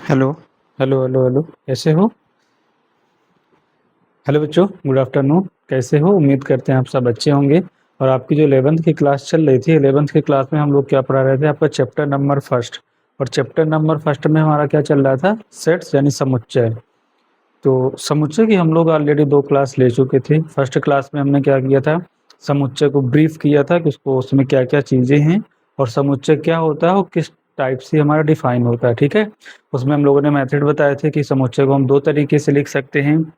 Hello. Hello hello hello, कैसे हो? Hello बच्चों, गुड आफ्टरनून। कैसे हो? उम्मीद करते हैं आप सब अच्छे होंगे। और आपकी जो 11th की क्लास चल रही थी, 11th की क्लास में हम लोग क्या पढ़ा रहे थे? आपका चैप्टर नंबर फर्स्ट। और चैप्टर नंबर फर्स्ट में हमारा क्या चल रहा था? सेट्स यानी समुच्चय। तो समुच्चय की हम लोग ऑलरेडी 2 क्लास ले चुके थे। फर्स्ट क्लास में हमने क्या किया था? समुच्चय को ब्रीफ किया था कि उसको उसमें क्या-क्या चीज़ें हैं और समुच्चय क्या होता है और किस टाइप से हमारा डिफाइन होता है, ठीक है? उसमें हम लोगों ने मेथड बताए थे कि समुच्चय को हम 2 तरीके से लिख सकते हैं।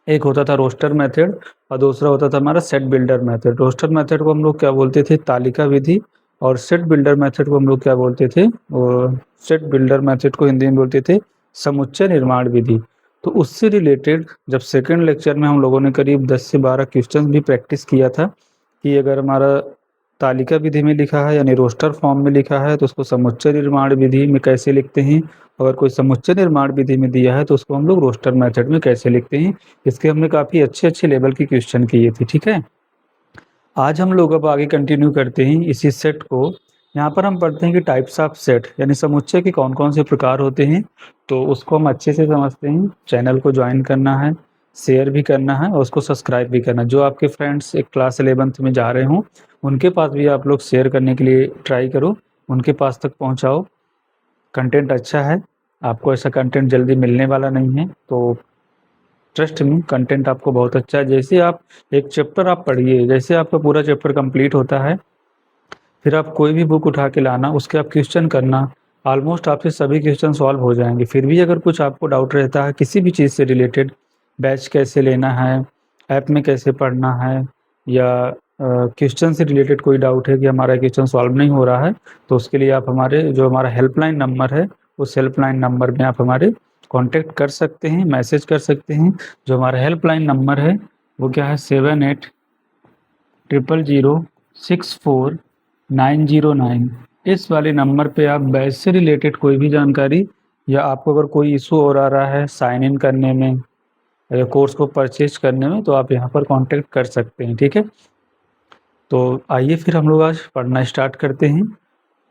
एक होता था रोस्टर मेथड और दूसरा होता था हमारा set builder method. Roster method को हम लोग क्या बोलते थे? तालिका विधि। और सेट बिल्डर मेथड को हम लोग क्या बोलते थे? सेट बिल्डर मेथड को हिंदी में बोलते थे समुच्चय निर्माण विधि। तो उससे रिलेटेड जब सेकंड लेक्चर में हम लोगों ने करीब 10 से 12 क्वेश्चंस भी प्रैक्टिस किया था कि अगर हमारा तालिका विधि में लिखा है यानी रोस्टर फॉर्म में लिखा है तो उसको समुच्चय निर्माण विधि में कैसे लिखते हैं, अगर कोई समुच्चय निर्माण विधि में दिया है तो उसको हम लोग रोस्टर मेथड में कैसे लिखते हैं। इसके हमने काफ़ी अच्छे-अच्छे लेवल के क्वेश्चन किए थे, ठीक है? आज हम लोग अब आगे कंटिन्यू करते हैं इसी सेट को। यहाँ पर हम पढ़ते हैं कि टाइप्स ऑफ सेट यानी समुच्चय के कौन-कौन से प्रकार होते हैं, तो उसको हम अच्छे से समझते हैं। चैनल को जॉइन करना है, शेयर भी करना है और उसको सब्सक्राइब भी करना है। जो आपके फ्रेंड्स एक क्लास 11th में जा रहे हों, उनके पास भी आप लोग शेयर करने के लिए ट्राई करो, उनके पास तक पहुँचाओ। कंटेंट अच्छा है, आपको ऐसा कंटेंट जल्दी मिलने वाला नहीं है, तो ट्रस्ट मी कंटेंट आपको बहुत अच्छा है। जैसे आप एक चैप्टर आप पढ़िए, जैसे आपका पूरा चैप्टर कंप्लीट होता है, फिर आप कोई भी बुक उठा के लाना, उसके आप क्वेश्चन करना, ऑलमोस्ट आपसे सभी क्वेश्चन सॉल्व हो जाएँगे। फिर भी अगर कुछ आपको डाउट रहता है किसी भी चीज़ से रिलेटेड, बैच कैसे लेना है, ऐप में कैसे पढ़ना है या क्वेश्चन से रिलेटेड कोई डाउट है कि हमारा क्वेश्चन सॉल्व नहीं हो रहा है, तो उसके लिए आप हमारे जो हमारा हेल्पलाइन नंबर है, उस हेल्पलाइन नंबर में आप हमारे कॉन्टैक्ट कर सकते हैं, मैसेज कर सकते हैं। जो हमारा हेल्पलाइन नंबर है, वो क्या है 7800064909। इस वाले नंबर पे आप बैच से रिलेटेड कोई भी जानकारी या आपको अगर कोई इशू और आ रहा है साइन इन करने में या कोर्स को परचेज करने में, तो आप यहाँ पर कॉन्टैक्ट कर सकते हैं, ठीक है? तो आइए फिर हम लोग आज पढ़ना स्टार्ट करते हैं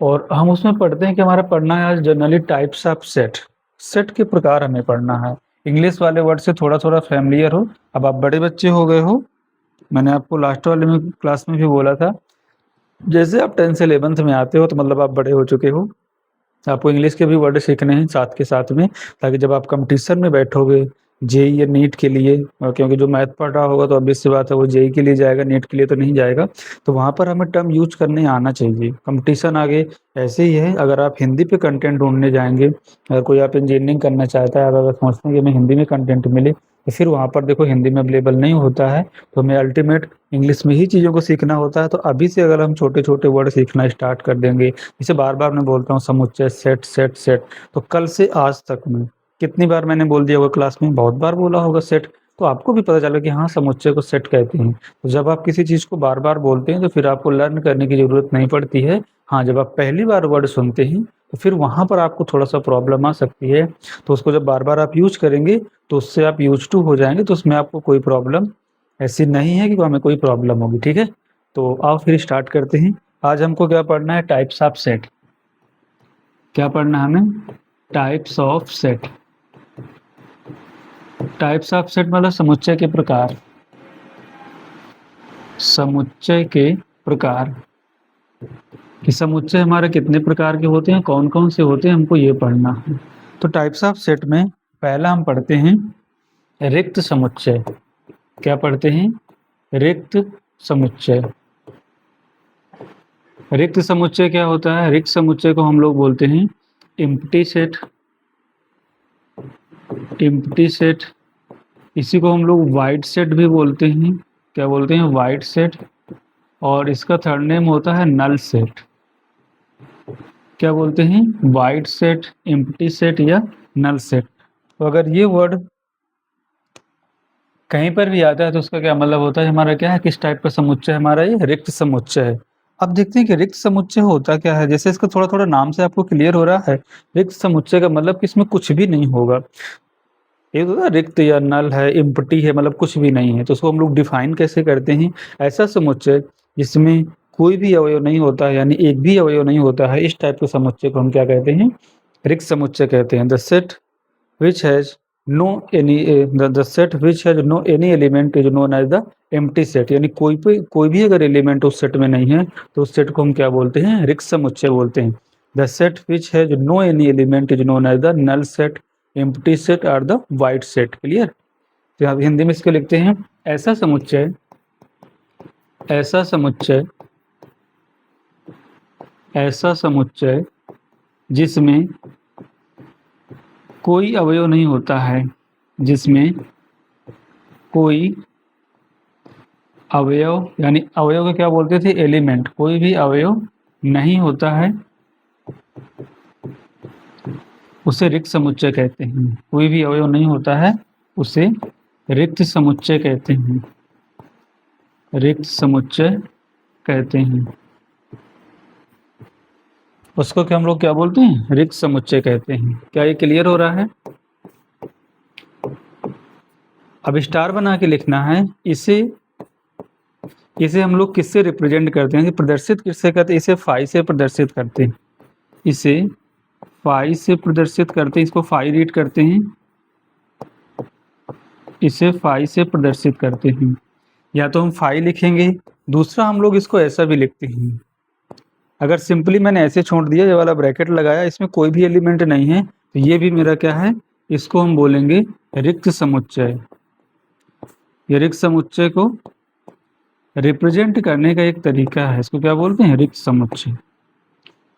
और हम उसमें पढ़ते हैं कि हमारा पढ़ना है आज generally types of set. Set के प्रकार हमें पढ़ना है। इंग्लिश वाले वर्ड से थोड़ा-थोड़ा फ़ैमिलियर हो। अब आप बड़े बच्चे हो गए हो, मैंने आपको लास्ट वाले में क्लास में भी बोला था, जैसे आप 10th से 11th में आते हो तो मतलब आप बड़े हो चुके हो। आपको इंग्लिश के भी वर्ड सीखने हैं साथ के साथ में, ताकि जब आप कॉम्पिटिशन में बैठोगे जेईई या नीट के लिए, क्योंकि जो मैथ पढ़ रहा होगा तो ऑब्वियस सी बात है वो जेईई के लिए जाएगा, नीट के लिए तो नहीं जाएगा। तो वहाँ पर हमें टर्म यूज़ करने आना चाहिए। कॉम्पिटिशन आगे ऐसे ही है, अगर आप हिंदी पे कंटेंट ढूँढने जाएँगे, अगर कोई आप इंजीनियरिंग करना चाहता है, अगर सोचते हैं कि हमें हिंदी में कंटेंट मिले, तो फिर वहाँ पर देखो हिंदी में अवेलेबल नहीं होता है, तो हमें अल्टीमेट इंग्लिश में ही चीज़ों को सीखना होता है। तो अभी से अगर हम छोटे-छोटे वर्ड सीखना स्टार्ट कर देंगे, जैसे बार-बार मैं बोलता हूँ समुच्चय, सेट, सेट, सेट, तो कल से आज तक में कितनी बार मैंने बोल दिया होगा क्लास में, बहुत बार बोला होगा सेट, तो आपको भी पता चला कि हाँ, समुच्चय को सेट कहते हैं। तो जब आप किसी चीज़ को बार-बार बोलते हैं, तो फिर आपको लर्न करने की ज़रूरत नहीं पड़ती है। हाँ, जब आप पहली बार वर्ड सुनते हैं, तो फिर वहाँ पर आपको थोड़ा-सा प्रॉब्लम आ सकती है। तो उसको जब बार-बार आप यूज़ करेंगे, तो उससे आप यूज़्ड टू हो जाएँगे, तो उसमें आपको कोई प्रॉब्लम ऐसी नहीं है कि हमें कोई प्रॉब्लम होगी, ठीक है? तो आओ फिर स्टार्ट करते हैं। आज हमको क्या पढ़ना है? Types of set. क्या पढ़ना है हमें? Types of set. Types of set मतलब समुच्चय के प्रकार। समुच्चय के प्रकार कि समुच्चय हमारे कितने प्रकार के होते हैं, कौन-कौन से होते हैं, हमको ये पढ़ना है। तो टाइप्स ऑफ सेट में पहला हम पढ़ते हैं रिक्त समुच्चय। क्या पढ़ते हैं? रिक्त समुच्चय। रिक्त समुच्चय क्या होता है? रिक्त समुच्चय को हम लोग बोलते हैं एम्प्टी सेट। एम्प्टी सेट, इसी को हम लोग वाइड सेट भी बोलते हैं। क्या बोलते हैं? Wide set. और इसका थर्ड नेम होता है नल सेट। क्या बोलते हैं? वाइड सेट, एम्प्टी सेट या नल सेट। तो अगर ये वर्ड कहीं पर भी आता है तो उसका क्या मतलब होता है? हमारा क्या है, किस टाइप का समुच्चय हमारा ये रिक्त समुच्चय है। अब देखते हैं कि रिक्त समुच्चय होता क्या है। जैसे इसका थोड़ा-थोड़ा नाम से आपको क्लियर हो रहा है, रिक्त समुच्चय का मतलब कि इसमें कुछ भी नहीं होगा। एक होता है रिक्त या नल है, एम्प्टी है, मतलब कुछ भी नहीं है, तो उसको हम लोग डिफाइन कैसे करते हैं? ऐसा समुच्चय जिसमें कोई भी अवयव नहीं होता है, यानी एक भी अवयव नहीं होता है, इस टाइप के समुच्चय को हम क्या कहते हैं? रिक्त समुच्चय कहते हैं। The set which has no any the set which has no any element is known as the empty set, यानी कोई भी अगर एलिमेंट उस सेट में नहीं है तो उस सेट को हम क्या बोलते हैं? रिक्त समुच्चय बोलते हैं। The set which has no any element is known as the null set, empty set और द वाइड सेट। क्लियर? तो आप हिंदी में इसको लिखते हैं, ऐसा समुच्चय जिसमें कोई अवयव नहीं होता है, जिसमें कोई अवयव, यानी अवयव को क्या बोलते थे? एलिमेंट। कोई भी अवयव नहीं होता है उसे रिक्त समुच्चय कहते हैं। कोई भी अवयव नहीं होता है उसे रिक्त समुच्चय कहते हैं। रिक्त समुच्चय कहते हैं उसको क्या हम लोग क्या बोलते हैं? रिक्त समुच्चय कहते हैं। क्या ये क्लियर हो रहा है? अब स्टार बना के लिखना है। इसे हम लोग किससे रिप्रेजेंट करते हैं? प्रदर्शित किससे करते हैं? इसे फाई से प्रदर्शित करते हैं। इसे फाई से प्रदर्शित करते हैं। इसको फाई रीड करते हैं। इसे फाई से प्रदर्शित करते हैं। या तो हम फाई लिखेंगे, दूसरा हम लोग इसको ऐसा भी लिखते हैं। अगर सिंपली मैंने ऐसे छोड़ दिया, ये वाला ब्रैकेट लगाया, इसमें कोई भी एलिमेंट नहीं है, तो ये भी मेरा क्या है? इसको हम बोलेंगे रिक्त समुच्चय। ये रिक्त समुच्चय को रिप्रेजेंट करने का एक तरीका है। इसको क्या बोलते हैं? रिक्त समुच्चय।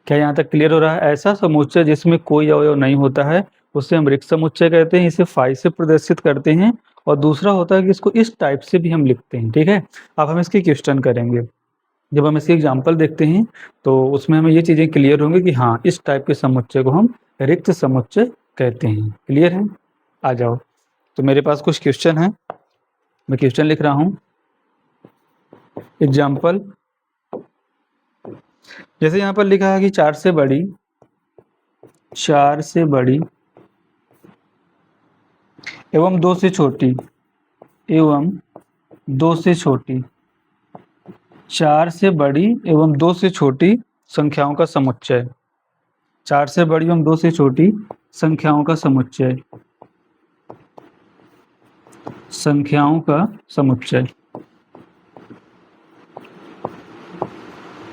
क्या यहाँ तक क्लियर हो रहा है? ऐसा समुच्चय जिसमें कोई अवयव नहीं होता है उसे हम रिक्त समुच्चय कहते हैं। इसे फाई से प्रदर्शित करते हैं। और दूसरा होता है कि इसको इस टाइप से भी हम लिखते हैं। ठीक है? अब हम इसकी क्वेश्चन करेंगे। जब हम इसकी एग्जाम्पल देखते हैं तो उसमें हमें ये चीज़ें क्लियर होंगी कि हाँ, इस टाइप के समुच्चय को हम रिक्त समुच्चय कहते हैं। क्लियर है? आ जाओ। तो मेरे पास कुछ क्वेश्चन है, मैं क्वेश्चन लिख रहा हूँ। एग्जाम्पल जैसे यहाँ पर लिखा है कि 4 से बड़ी एवं 2 से छोटी 4 से बड़ी एवं 2 से छोटी संख्याओं का समुच्चय। 4 से बड़ी एवं 2 से छोटी संख्याओं का समुच्चय।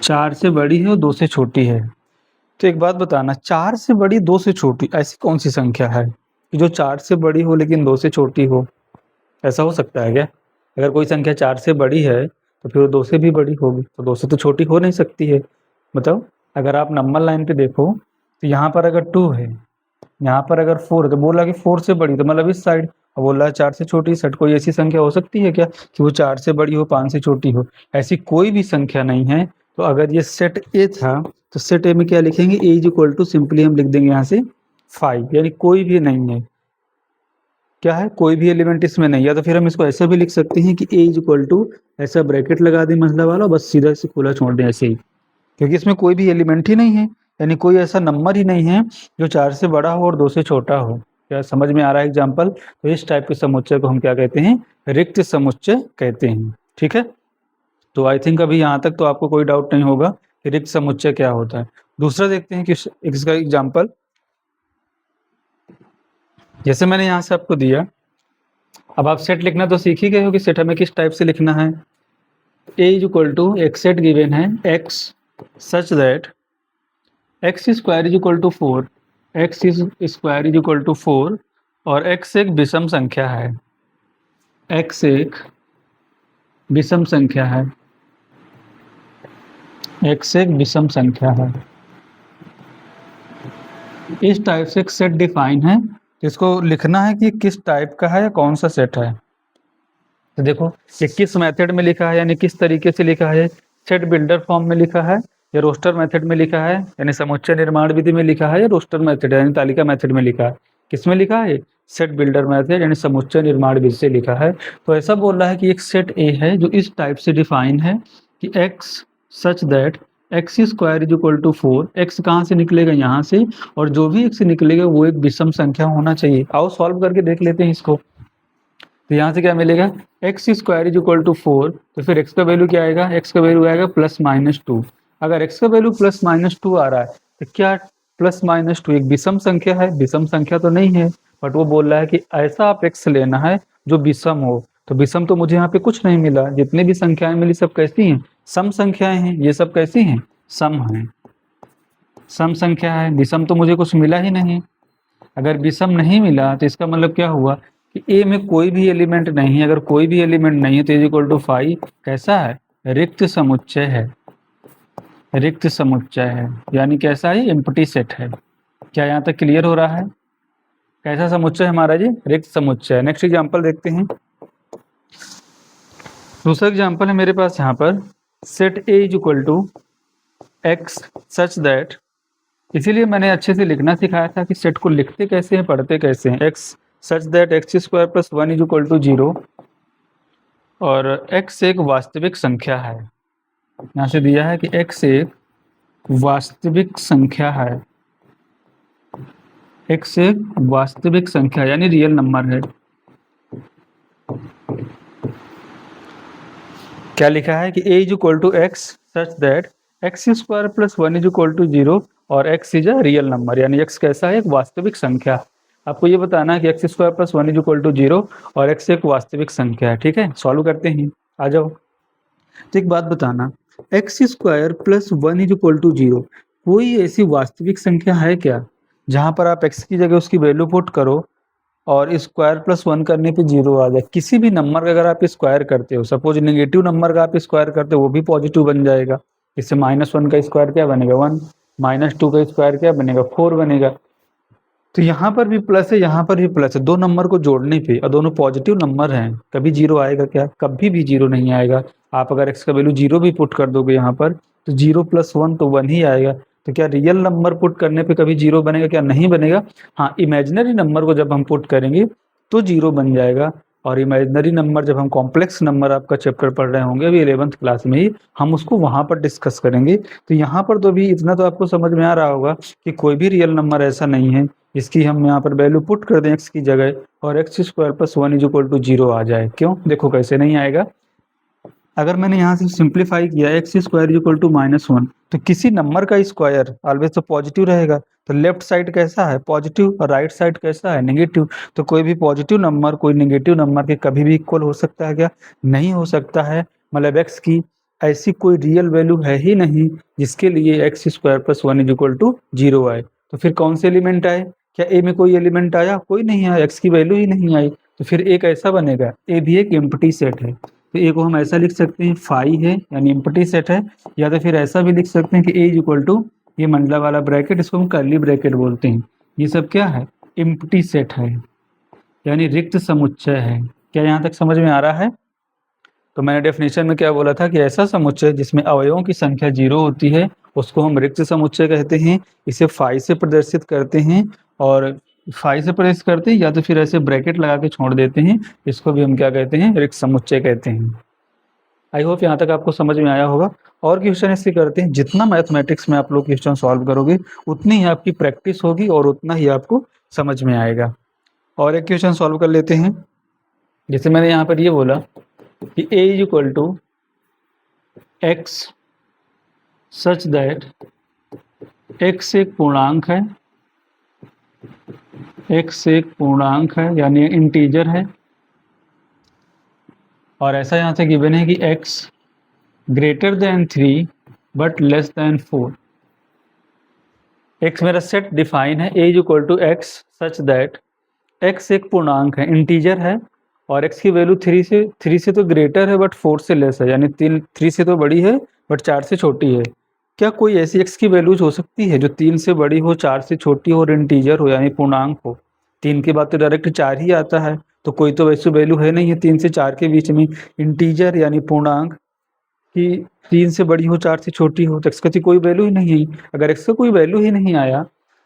4 से बड़ी है और 2 से छोटी है। तो एक बात बताना, 4 से बड़ी 2 से छोटी ऐसी कौन सी संख्या है कि जो 4 से बड़ी हो लेकिन 2 से छोटी हो? ऐसा हो सकता है क्या? अगर कोई संख्या 4 से बड़ी है तो फिर वो 2 से भी बड़ी होगी, तो 2 से तो छोटी हो नहीं सकती है। मतलब अगर आप नंबर लाइन पे देखो तो यहाँ पर अगर 2 है, यहाँ पर अगर 4 है, तो बोला कि 4 से बड़ी, तो मतलब इस साइड, और बोला है 4 से छोटी सेट। कोई ऐसी संख्या हो सकती है क्या कि वो 4 से बड़ी हो 5 से छोटी हो? ऐसी कोई भी संख्या नहीं है। तो अगर ये सेट ए था तो सेट ए में क्या लिखेंगे? ए इज इक्वल टू, सिंपली हम लिख देंगे यहाँ से 5, यानी कोई भी नहीं है। क्या है? कोई भी एलिमेंट इसमें नहीं है। तो फिर हम इसको ऐसा भी लिख सकते हैं कि ए इज इक्वल टू, ऐसा ब्रैकेट लगा दें मतलब वाला, बस सीधा से खुला छोड़ दें ऐसे ही, क्योंकि इसमें कोई भी एलिमेंट ही नहीं है, यानी कोई ऐसा नंबर ही नहीं है जो 4 से बड़ा हो और 2 से छोटा हो। क्या समझ में आ रहा है एग्जाम्पल? तो इस टाइप के समुच्चय को हम क्या कहते हैं? रिक्त समुच्चय कहते हैं। ठीक है? तो आई थिंक अभी यहाँ तक तो आपको कोई डाउट नहीं होगा कि रिक्त समुच्चय क्या होता है। दूसरा देखते हैं कि इसका एग्जाम्पल, जैसे मैंने यहाँ से आपको दिया। अब आप सेट लिखना तो सीख ही गए हो कि सेट हमें किस टाइप से लिखना है। ए इज इक्वल टू, एक सेट गिवन है x such that x square is equal to 4, x square is equal to 4, और एक्स एक विषम संख्या है। एक्स एक विषम संख्या है। एक्स एक विषम संख्या है। इस टाइप से एक सेट डिफाइन है। इसको लिखना है कि किस टाइप का है या कौन सा सेट है। तो देखो ये किस मेथड में लिखा है, यानी किस तरीके से लिखा है? सेट बिल्डर फॉर्म में लिखा है या रोस्टर मेथड में लिखा है, यानी समुच्चय निर्माण विधि में लिखा है, या रोस्टर मेथड यानी तालिका मेथड में लिखा है? किस में लिखा है? सेट बिल्डर मेथड यानी समुच्चय निर्माण विधि से लिखा है। तो ऐसा बोल रहा है कि एक सेट ए है जो इस टाइप से डिफाइन है कि x such that x square is equal to 4। X कहाँ से निकलेगा? यहाँ से, और जो भी एक्स निकलेगा वो एक विषम संख्या होना चाहिए। आओ सॉल्व करके देख लेते हैं इसको। तो यहाँ से क्या मिलेगा? X square is equal to 4, तो फिर एक्स का वैल्यू क्या आएगा? एक्स का वैल्यू आएगा प्लस माइनस 2। अगर एक्स का वैल्यू प्लस माइनस 2 आ रहा है तो क्या प्लस माइनस टू एक विषम संख्या है, विषम संख्या तो नहीं है, बट वो बोल रहा है कि ऐसा आप x लेना है जो विषम हो। तो विषम तो मुझे यहाँ पे कुछ नहीं मिला, जितनी भी संख्याएं मिली सब कैसी हैं, सम संख्याएं हैं। ये सब कैसी हैं, सम हैं, सम संख्या है। विषम तो मुझे कुछ मिला ही नहीं। अगर विषम नहीं मिला तो इसका मतलब क्या हुआ कि ए में कोई भी एलिमेंट नहीं है। अगर कोई भी एलिमेंट नहीं है तो इज इक्वल टू फाइव कैसा है, रिक्त समुच्चय है, रिक्त समुच्चय है, यानी कैसा है, एम्प्टी सेट है। क्या यहाँ तक क्लियर हो रहा है? कैसा समुच्चय हमारा जी, रिक्त समुच्चय। नेक्स्ट एग्जांपल देखते हैं। दूसरा एग्जांपल है मेरे पास यहाँ पर, set A is equal to x such that, इसीलिए मैंने अच्छे से लिखना सिखाया था कि सेट को लिखते कैसे हैं, पढ़ते कैसे हैं। X such that x square plus one is equal to zero, और एक्स एक वास्तविक संख्या है। यहाँ से दिया है कि एक्स एक वास्तविक संख्या है, एक्स एक वास्तविक संख्या यानी रियल नंबर है। क्या लिखा है कि a is equal to x such that x square plus one is equal to zero और x is a real number, यानी x कैसा है, एक वास्तविक संख्या। आपको ये बताना है कि x square plus one is equal to zero और x एक वास्तविक संख्या है। ठीक है, सॉल्व करते हैं, आ जाओ। तो एक बात बताना, x square plus one is equal to zero, कोई ऐसी वास्तविक संख्या है क्या जहां पर आप x की जगह उसकी वैल्यू पुट करो और स्क्वायर प्लस वन करने पे जीरो आ जाए? किसी भी नंबर का अगर आप स्क्वायर करते हो, सपोज नेगेटिव नंबर का आप स्क्वायर करते हो, वो भी पॉजिटिव बन जाएगा। इससे माइनस वन का स्क्वायर क्या बनेगा, वन, माइनस टू का स्क्वायर क्या बनेगा, फोर बनेगा। तो यहाँ पर भी प्लस है, यहाँ पर भी प्लस है, दो नंबर को जोड़ने पे और दोनों पॉजिटिव नंबर हैं, कभी जीरो आएगा क्या, कभी भी जीरो नहीं आएगा। आप अगर एक्स का वैल्यू जीरो भी पुट कर दोगे यहाँ पर तो जीरो प्लस वन तो वन ही आएगा। तो क्या रियल नंबर पुट करने पे कभी जीरो बनेगा क्या, नहीं बनेगा। हाँ, इमेजिनरी नंबर को जब हम पुट करेंगे तो जीरो बन जाएगा। और इमेजिनरी नंबर जब हम कॉम्प्लेक्स नंबर आपका चैप्टर पढ़ रहे होंगे अभी 11th क्लास में ही, हम उसको वहां पर डिस्कस करेंगे। तो यहाँ पर तो अभी इतना तो आपको समझ में आ रहा होगा कि कोई भी रियल नंबर ऐसा नहीं है इसकी हम यहाँ पर वैल्यू पुट कर दें एक्स की जगह और X square plus one is equal to zero आ जाए। क्यों, देखो कैसे नहीं आएगा। अगर मैंने यहाँ से सिंप्लीफाई किया x square equal to minus one, तो किसी नंबर का स्क्वायर ऑलवेज तो पॉजिटिव रहेगा, तो लेफ्ट साइड कैसा है, पॉजिटिव, और राइट साइड कैसा है, नेगेटिव। तो कोई भी पॉजिटिव नंबर कोई नेगेटिव नंबर के कभी भी इक्वल हो सकता है क्या, नहीं हो सकता है। मतलब एक्स की ऐसी कोई रियल वैल्यू है ही नहीं जिसके लिए x square plus one is equal to zero आए। तो फिर कौन से एलिमेंट आए, क्या ए में कोई एलिमेंट आया, कोई नहीं आया, एक्स की वैल्यू ही नहीं आई। तो फिर एक ऐसा बनेगा, ए भी एक एम्प्टी सेट है। तो ए को हम ऐसा लिख सकते हैं फाई है यानी एम्प्टी सेट है, या तो फिर ऐसा भी लिख सकते हैं कि ए इज इक्वल टू, ये मंडला वाला ब्रैकेट इसको हम कर्ली ब्रैकेट बोलते हैं, ये सब क्या है, एम्प्टी सेट है यानी रिक्त समुच्चय है। क्या यहाँ तक समझ में आ रहा है? तो मैंने डेफिनेशन में क्या बोला था कि ऐसा समुच्चय जिसमें अवयवों की संख्या जीरो होती है उसको हम रिक्त समुच्चय कहते हैं। इसे फाई से प्रदर्शित करते हैं, और फाई से प्रदर्शित करते हैं या तो फिर ऐसे ब्रैकेट लगा के छोड़ देते हैं, इसको भी हम क्या कहते हैं, रिक्त समुच्चय कहते हैं। आई होप यहाँ तक आपको समझ में आया होगा। और क्वेश्चन इससे करते हैं, जितना मैथमेटिक्स में आप लोग क्वेश्चन सॉल्व करोगे उतनी ही आपकी प्रैक्टिस होगी और उतना ही आपको समझ में आएगा। और एक क्वेश्चन सॉल्व कर लेते हैं। जैसे मैंने यहाँ पर ये बोला कि a is equal to x such that x एक पूर्णांक है, x एक पूर्णांक है यानी इंटीजर है, और ऐसा यहाँ से गिवन है कि x greater than 3 but less than 4। x मेरा सेट डिफाइन है, a is equal to x such that x एक पूर्णांक है, इंटीजर है, और x की वैल्यू 3 से तो ग्रेटर है बट 4 से लेस है, यानी 3 से तो बड़ी है बट 4 से छोटी है। क्या कोई ऐसी x की वैल्यूज हो सकती है जो 3 से बड़ी हो, 4 से छोटी हो और इंटीजर हो यानी पूर्णांक हो? 3 के बाद तो डायरेक्ट 4 ही आता है, तो कोई तो वैसी वैल्यू है नहीं है 3 से 4 के बीच में, इंटीजर यानी पूर्णांक कि 3 से बड़ी हो 4 से छोटी हो, तो x की कोई वैल्यू ही नहीं है। अगर x का कोई वैल्यू ही नहीं आया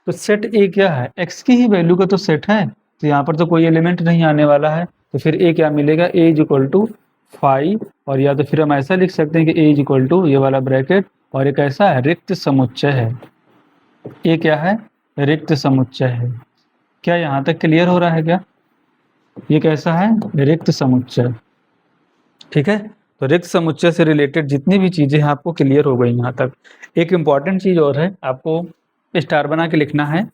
तो सेट ए क्या है, x की ही वैल्यू का तो सेट है, तो यहाँ पर तो कोई एलिमेंट नहीं आने वाला है। तो फिर ए क्या मिलेगा, ए इज इक्वल टू 5, और या तो फिर हम ऐसा लिख सकते हैं कि ए इज इक्वल टू ये वाला ब्रैकेट और एक ऐसा है रिक्त समुच्चय है। ये क्या है, रिक्त समुच्चय है। क्या यहाँ तक क्लियर हो रहा है क्या? ये कैसा है, रिक्त समुच्चय। ठीक है, तो रिक्त समुच्चय से रिलेटेड जितनी भी चीजें हैं आपको क्लियर हो गई यहाँ तक। एक इम्पॉर्टेंट चीज और है, आपको स्टार बना के लिखना है।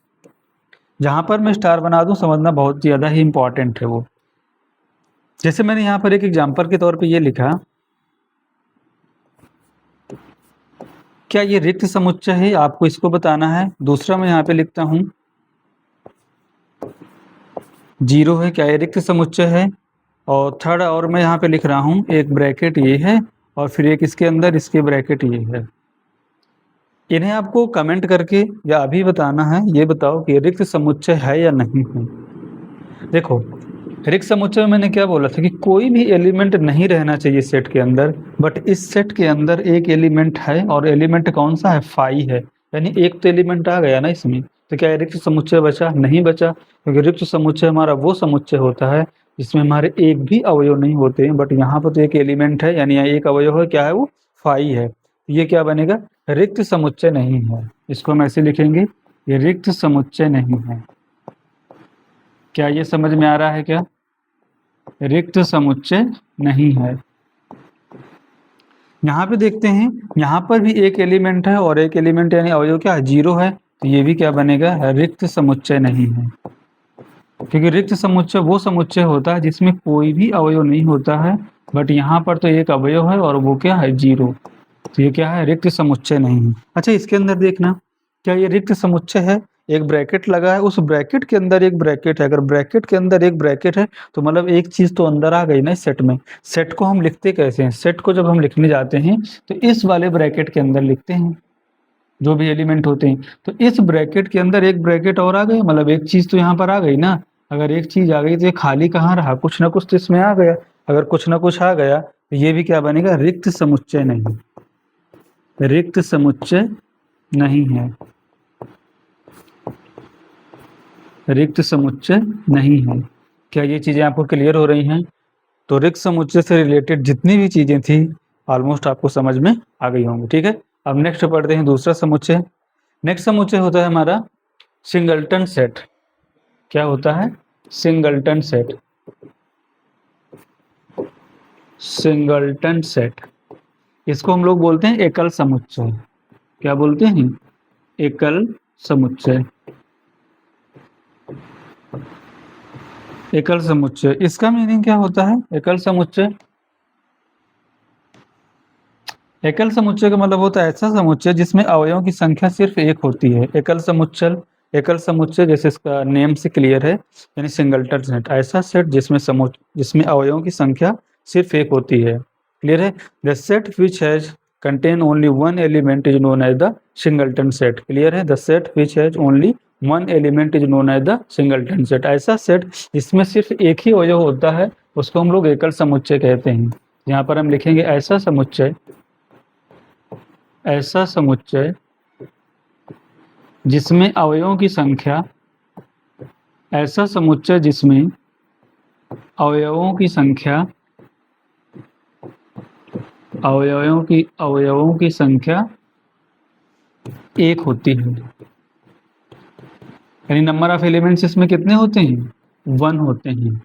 जहाँ पर मैं स्टार बना दूँ समझना बहुत ज़्यादा ही इम्पॉर्टेंट है वो। जैसे मैंने यहाँ पर एक एग्जाम्पल के तौर पे ये लिखा, क्या ये रिक्त समुच्चय है, आपको इसको बताना है। दूसरा मैं यहाँ पे लिखता हूँ 0 है, क्या ये रिक्त समुच्चय है। और थर्ड और मैं यहाँ पे लिख रहा हूँ एक ब्रैकेट ये है और फिर एक इसके अंदर इसके ब्रैकेट ये है। इन्हें आपको कमेंट करके या अभी बताना है, ये बताओ कि रिक्त समुच्चय है या नहीं है। देखो रिक्त समुच्चय में मैंने क्या बोला था कि कोई भी एलिमेंट नहीं रहना चाहिए सेट के अंदर, बट इस सेट के अंदर एक एलिमेंट है और एलिमेंट कौन सा है, फाई है, यानी एक तो एलिमेंट आ गया ना इसमें। तो क्या रिक्त समुच्चय बचा, नहीं बचा, क्योंकि रिक्त समुच्चय हमारा वो समुच्चय होता है जिसमें हमारे एक भी अवयव नहीं होते हैं, बट यहाँ पर तो एक एलिमेंट है यानी एक अवयव है, क्या है वो, फाई है। ये क्या बनेगा, रिक्त समुच्चय नहीं है। इसको हम ऐसे लिखेंगे, ये रिक्त समुच्चय नहीं है। क्या ये समझ में आ रहा है, क्या रिक्त समुच्चय नहीं है। यहाँ पे देखते हैं, यहाँ पर भी एक एलिमेंट है और एक एलिमेंट यानी अवयव क्या है, 0 है, तो ये भी क्या बनेगा, रिक्त समुच्चय नहीं है। क्योंकि रिक्त समुच्चय वो समुच्चय होता है जिसमें कोई भी अवयव नहीं होता है, बट यहाँ पर तो एक अवयव है और वो क्या है, 0। तो ये क्या है, रिक्त समुच्चय नहीं है। अच्छा इसके अंदर देखना, क्या ये रिक्त समुच्चय है, एक ब्रैकेट लगा है, उस ब्रैकेट के अंदर एक ब्रैकेट है। अगर ब्रैकेट के अंदर एक ब्रैकेट है तो मतलब एक चीज तो अंदर आ गई ना इस सेट में। सेट को हम लिखते कैसे हैं, सेट को जब हम लिखने जाते हैं तो इस वाले ब्रैकेट के अंदर लिखते हैं जो भी एलिमेंट होते हैं। तो इस ब्रैकेट के अंदर एक ब्रैकेट और आ गई, मतलब एक चीज तो यहाँ पर आ गई ना। अगर एक चीज आ गई तो ये खाली कहाँ रहा, कुछ ना कुछ तो इसमें आ गया। अगर कुछ ना कुछ आ गया तो ये भी क्या बनेगा, रिक्त समुच्चय नहीं, रिक्त समुच्चय नहीं है, रिक्त समुच्चय नहीं है। क्या ये चीजें आपको क्लियर हो रही हैं। तो रिक्त समुच्चय से रिलेटेड जितनी भी चीजें थी ऑलमोस्ट आपको समझ में आ गई होंगी। ठीक है, अब नेक्स्ट पढ़ते हैं दूसरा समुच्चय। नेक्स्ट समुच्चय होता है हमारा सिंगलटन सेट। क्या होता है, सिंगलटन सेट, सिंगलटन सेट। इसको हम लोग बोलते हैं एकल समुच्चय। क्या बोलते हैं, एकल समुच्चय, एकल समुच्चय। इसका मीनिंग क्या होता है, एकल समुच्चय, एकल समुच्चय का मतलब होता है ऐसा समुच्चय जिसमें अवयवों की संख्या सिर्फ एक होती है। एकल समुच्चय, एकल समुच्चय जैसे इसका नेम से क्लियर है, यानी सिंगलटन सेट, ऐसा सेट जिसमें अवयवों की संख्या सिर्फ एक होती है। क्लियर है, the set which has contain only one element is known as the singleton set. Clear है, the set which has only one element is known as the singleton set. ऐसा सेट जिसमें सिर्फ एक ही अवयव होता है उसको हम लोग एकल समुच्चय कहते हैं। यहाँ पर हम लिखेंगे ऐसा समुच्चय, ऐसा समुच्चय जिसमें अवयवों की संख्या, ऐसा समुच्चय जिसमें अवयवों की संख्या, अवयवों की संख्या एक होती है। यानी नंबर ऑफ एलिमेंट्स इसमें कितने होते हैं, 1 होते हैं।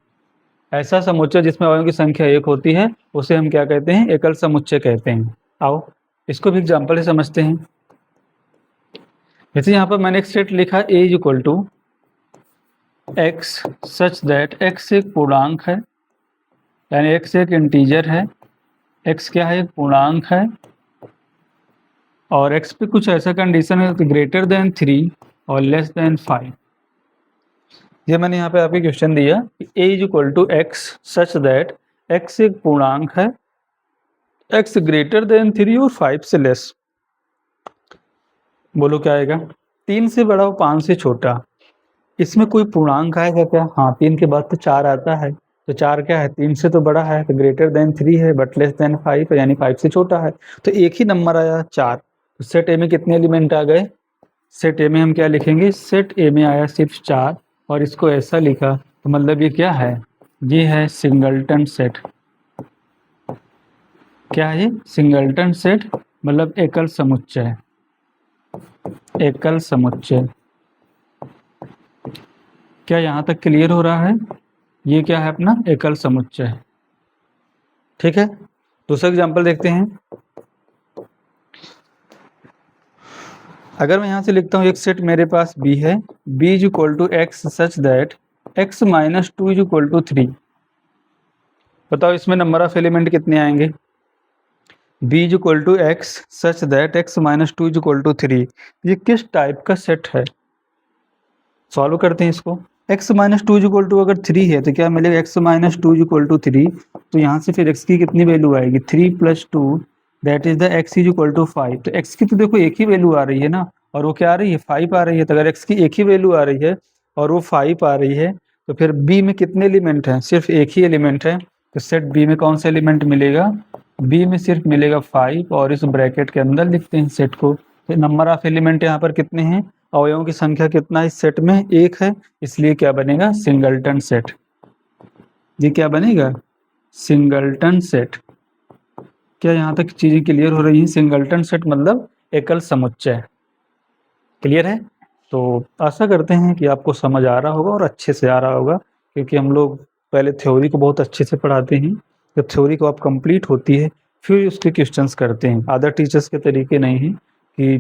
ऐसा समुच्चय जिसमें अवयवों की संख्या एक होती है उसे हम क्या कहते हैं, एकल समुच्चय कहते हैं। आओ इसको भी एग्जाम्पल से समझते हैं। जैसे यहाँ पर मैंने एक सेट लिखा a is equal to x such that x एक पूर्णांक है, यानी एक्स एक इंटीजर है, एक्स क्या है, एक पूर्णांक है, और एक्स पे कुछ ऐसा कंडीशन है कि ग्रेटर देन 3 और लेस देन 5। ये मैंने यहाँ पे आपके क्वेश्चन दिया कि a is equal to x such that x एक पूर्णांक है, एक्स ग्रेटर देन 3 और 5 से लेस। बोलो क्या आएगा, 3 से बड़ा और 5 से छोटा। इसमें कोई पूर्णांक आएगा क्या, हाँ 3 के बाद तो 4 आता है, तो 4 क्या है, 3 से तो बड़ा है, तो ग्रेटर देन 3 है बट लेस देन 5 है, यानी 5 से छोटा है। तो एक ही नंबर आया 4। तो सेट ए में कितने एलिमेंट आ गए, सेट ए में हम क्या लिखेंगे, सेट ए में आया सिर्फ 4 और इसको ऐसा लिखा तो मतलब ये क्या है, ये है सिंगलटन सेट। क्या है ये, सिंगलटन सेट मतलब एकल समुच्चय, एकल समुच्चय। क्या यहाँ तक क्लियर हो रहा है, ये क्या है अपना एकल समुच्चय। ठीक है, दूसरा एग्जांपल देखते हैं। अगर मैं यहाँ से लिखता हूँ एक सेट मेरे पास बी है, B is equal to x such that x minus two is equal to 3। बताओ इसमें नंबर ऑफ एलिमेंट कितने आएंगे? B is equal to x such that x minus two is equal to 3। ये किस type का set है? Solve करते हैं इसको। x minus two is equal to अगर 3 है तो क्या मिलेगा? x minus two is equal to 3। तो यहाँ से फिर x की कितनी वैल्यू आएगी? 3 plus two that is the x is equal to 5। तो x की तो देखो एक ही वैल्यू आ रही है ना, और वो क्या आ रही है? 5 आ रही है। तो अगर x की एक ही वैल्यू आ रही है और वो 5 आ रही है तो फिर b में कितने एलिमेंट हैं? सिर्फ एक ही एलिमेंट है। तो सेट b में कौन सा एलिमेंट मिलेगा? b में सिर्फ मिलेगा 5, और इस ब्रैकेट के अंदर लिखते हैं सेट को। तो नंबर ऑफ एलिमेंट यहाँ पर कितने हैं? अवयवों की संख्या कितना इस सेट में? एक है, इसलिए क्या बनेगा? Singleton set. ये क्या बनेगा? Singleton set. क्या यहाँ तक चीजें क्लियर हो रही हैं? सिंगलटन सेट मतलब एकल समुच्चय। क्लियर है? तो आशा करते हैं कि आपको समझ आ रहा होगा और अच्छे से आ रहा होगा, क्योंकि हम लोग पहले थ्योरी को बहुत अच्छे से पढ़ाते हैं। जब थ्योरी को आप कंप्लीट होती है फिर उसके क्वेश्चंस करते हैं। अदर टीचर्स के तरीके नहीं हैं कि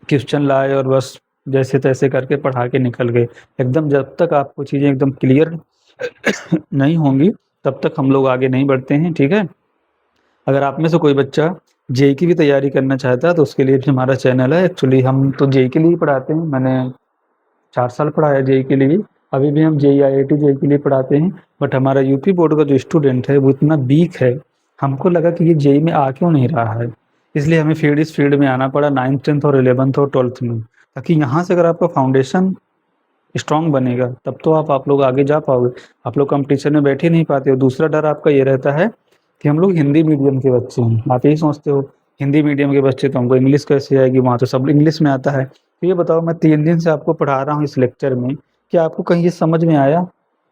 क्वेश्चन लाए और बस जैसे तैसे करके पढ़ा के निकल गए। एकदम जब तक आपको चीज़ें एकदम क्लियर नहीं होंगी तब तक हम लोग आगे नहीं बढ़ते हैं, ठीक है? अगर आप में से कोई बच्चा जेई की भी तैयारी करना चाहता है तो उसके लिए भी हमारा चैनल है। एक्चुअली हम तो जेई के लिए ही पढ़ाते हैं, मैंने 4 साल पढ़ाया जेई के लिए, अभी भी हम जेई आईआईटी जेई के लिए पढ़ाते हैं। बट हमारा यूपी बोर्ड का जो स्टूडेंट है वो इतना वीक है, हमको लगा कि ये जेई में आ क्यों नहीं रहा है, इसलिए हमें इस फील्ड में आना पड़ा 9th 10th और 11th और 12th में, ताकि यहाँ से अगर आपका फाउंडेशन स्ट्रॉन्ग बनेगा तब तो आप लोग आगे जा पाओगे। आप लोग कंपटीशन में बैठ ही नहीं पाते हो। दूसरा डर आपका ये रहता है कि हम लोग हिंदी मीडियम के बच्चे हैं, आप यही सोचते हो हिंदी मीडियम के बच्चे तो हमको इंग्लिश कैसे आएगी, वहाँ तो सब इंग्लिश में आता है। तो ये बताओ, मैं 3 दिन से आपको पढ़ा रहा हूँ इस लेक्चर में, क्या आपको कहीं ये समझ में आया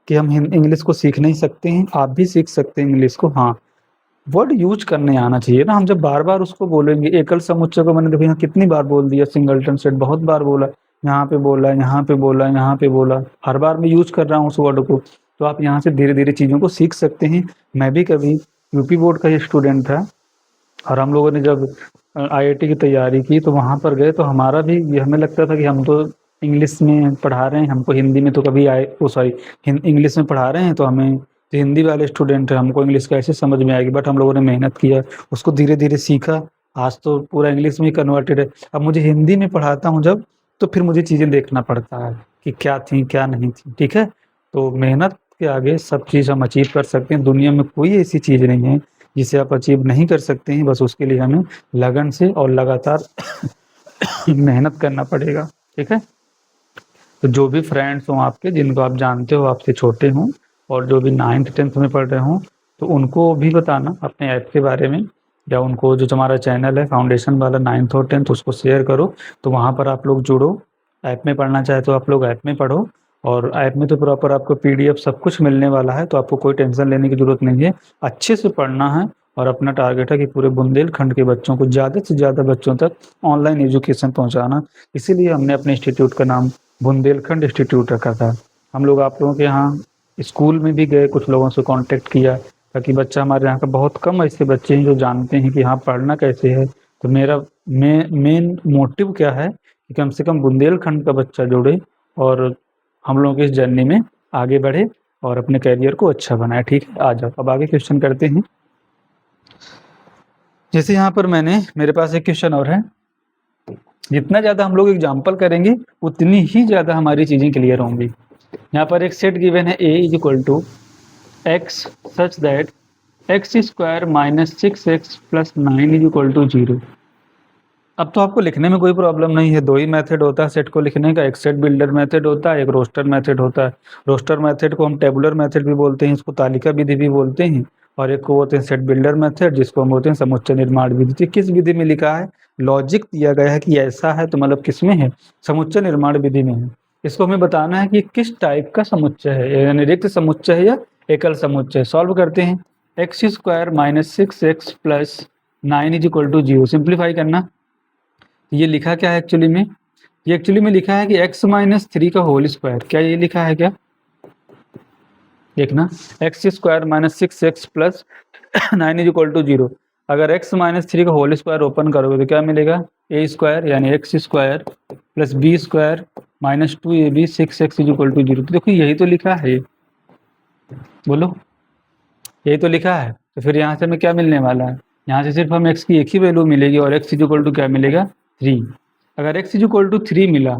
कि हम इंग्लिश को सीख नहीं सकते हैं? आप भी सीख सकते हैं इंग्लिश को। हाँ, वर्ड यूज करने आना चाहिए ना। हम जब बार बार उसको बोलेंगे, एकल समुच्चय को मैंने देखो यहाँ कितनी बार बोल दिया, सिंगलटन सेट बहुत बार बोला, यहाँ पे बोला, यहाँ पे बोला, यहाँ पे बोला, हर बार मैं यूज कर रहा हूँ उस वर्ड को। तो आप यहाँ से धीरे धीरे चीज़ों को सीख सकते हैं। मैं भी कभी यूपी बोर्ड का ही स्टूडेंट था, और हम लोगों ने जब आईआईटी की तैयारी की तो वहाँ पर गए तो हमारा भी ये हमें लगता था कि हम तो इंग्लिश में पढ़ा रहे हैं, हमको हिंदी में तो कभी आए ओ सॉरी इंग्लिश में पढ़ा रहे हैं तो हमें तो हिंदी वाले स्टूडेंट है, हमको इंग्लिश कैसे समझ में आएगी। बट हम लोगों ने मेहनत किया, उसको धीरे धीरे सीखा, आज तो पूरा इंग्लिश में ही कन्वर्टेड है। अब मुझे हिंदी में पढ़ाता हूँ जब, तो फिर मुझे चीज़ें देखना पड़ता है कि क्या थी क्या नहीं थी, ठीक है? तो मेहनत के आगे सब चीज़ हम अचीव कर सकते हैं। दुनिया में कोई ऐसी चीज़ नहीं है जिसे आप अचीव नहीं कर सकते हैं, बस उसके लिए हमें लगन से और लगातार मेहनत करना पड़ेगा, ठीक है? तो जो भी फ्रेंड्स हों आपके, जिनको आप जानते हो आपसे छोटे हों, और जो भी 9th 10th में पढ़ रहे हों, तो उनको भी बताना अपने ऐप के बारे में, या उनको जो हमारा चैनल है फाउंडेशन वाला 9th और 10th उसको शेयर करो। तो वहाँ पर आप लोग जुड़ो, ऐप में पढ़ना चाहे तो आप लोग ऐप में पढ़ो, और ऐप में तो प्रॉपर आपको पीडीएफ सब कुछ मिलने वाला है, तो आपको कोई टेंशन लेने की ज़रूरत नहीं है। अच्छे से पढ़ना है, और अपना टारगेट है कि पूरे बुंदेलखंड के बच्चों को, ज़्यादा से ज़्यादा बच्चों तक ऑनलाइन एजुकेशन पहुँचाना। इसीलिए हमने अपने इंस्टीट्यूट का नाम बुंदेलखंड इंस्टीट्यूट रखा था। हम लोग आप लोगों के यहाँ स्कूल में भी गए, कुछ लोगों से कांटेक्ट किया, ताकि बच्चा हमारे यहाँ का बहुत कम ऐसे बच्चे हैं जो जानते हैं कि हाँ पढ़ना कैसे है। तो मेरा मेन मोटिव क्या है कि कम से कम बुंदेलखंड का बच्चा जुड़े और हम लोगों की इस जर्नी में आगे बढ़े और अपने करियर को अच्छा बनाए, ठीक है? आ जाओ अब आगे क्वेश्चन करते हैं। जैसे यहाँ पर मेरे पास एक क्वेश्चन और है। जितना ज़्यादा हम लोग एग्जाम्पल करेंगे उतनी ही ज़्यादा हमारी चीज़ें क्लियर होंगी। यहाँ पर एक सेट गिवन है a is equal to x such that x square minus 6x plus 9 is equal to 0। अब तो आपको लिखने में कोई प्रॉब्लम नहीं है। दो ही मेथड होता है सेट को लिखने का, एक सेट बिल्डर मेथड होता है, एक रोस्टर मेथड होता है। रोस्टर मेथड को हम टेबुलर मेथड भी बोलते हैं, इसको तालिका विधि भी बोलते हैं, और एक को बोलते हैं सेट बिल्डर मेथड, जिसको हम बोलते हैं समुच्चय निर्माण विधि। तो किस विधि में लिखा है? लॉजिक दिया गया है कि ऐसा है, तो मतलब किस में है? समुच्चय निर्माण विधि में है। इसको हमें बताना है कि किस टाइप का समुच्चय है, यानी रिक्त समुच्चय है या एकल समुच्चय। सॉल्व करते हैं। X square minus 6x plus 9 is equal to 0। Simplify करना। ये लिखा क्या है एक्चुअली में? ये एक्चुअली में लिखा है कि x माइनस 3 का होल स्क्वायर। क्या ये लिखा है क्या? देखना, x square minus 6x plus 9 is equal to 0। अगर x माइनस 3 का होल स्क्वायर ओपन करोगे तो क्या मिलेगा, ए स्क्वायर यानी x square plus b square minus 2ab 6x is equal to 0। तो देखो यही तो लिखा है, बोलो यही तो लिखा है। तो फिर यहाँ से हमें क्या मिलने वाला है, यहाँ से सिर्फ हम x की एक ही वैल्यू मिलेगी और x इज इक्वल टू क्या मिलेगा, 3। अगर x इज इक्वल टू 3 मिला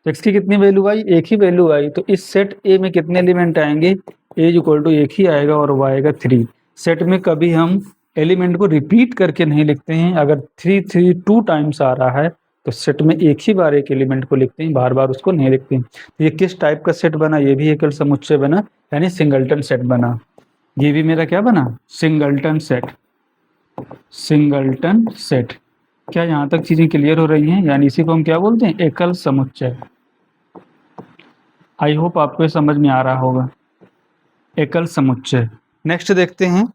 तो x की कितनी वैल्यू आई, एक ही वैल्यू आई। तो इस सेट A में कितने एलिमेंट आएंगे, a इज इक्वल टू एक ही आएगा और वो आएगा 3। सेट में कभी हम एलिमेंट को रिपीट करके नहीं लिखते हैं। अगर 3 3 2 टाइम्स आ रहा है तो सेट में एक ही बार एक एलिमेंट को लिखते हैं, बार बार उसको नहीं लिखते हैं। तो ये किस टाइप का सेट बना, ये भी एकल समुच्चय बना यानी सिंगल्टन सेट बना। ये भी मेरा क्या बना, सिंगल्टन सेट। Singleton set. क्या यहाँ तक चीजें क्लियर हो रही हैं, यानी इसी को हम क्या बोलते हैं, एकल समुच्चय। आई होप आपको ये समझ में आ रहा होगा, एकल समुच्चय। नेक्स्ट देखते हैं,